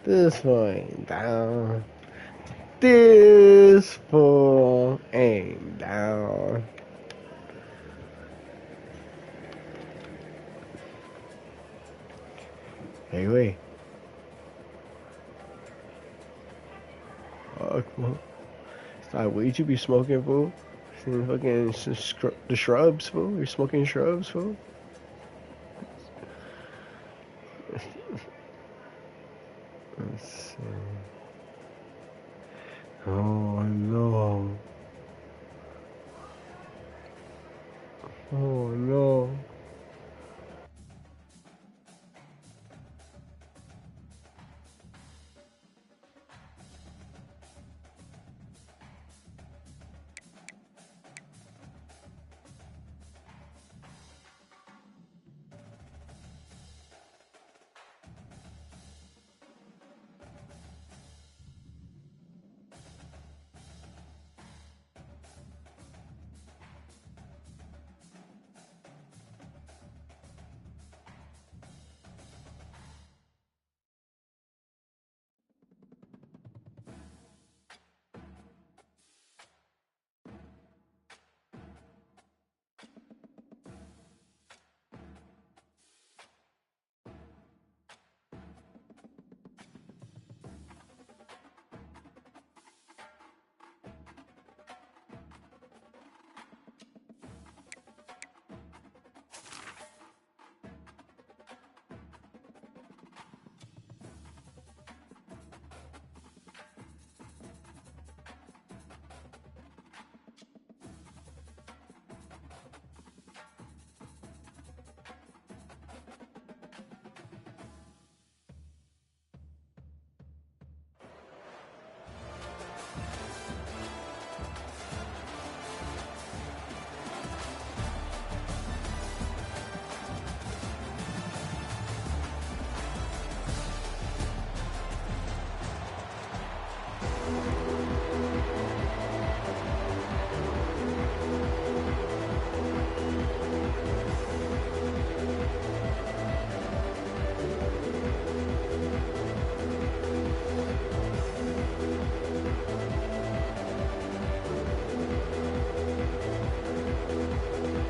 This fool ain't down. This fool ain't down. Hey, wait. Fuck, fool. Stop, weed you be smoking, fool? Seen fucking the shrubs, fool? You're smoking shrubs, fool? Let's see. Oh no. Oh no.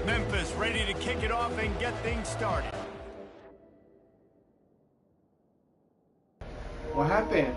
Memphis ready to kick it off and get things started. What happened?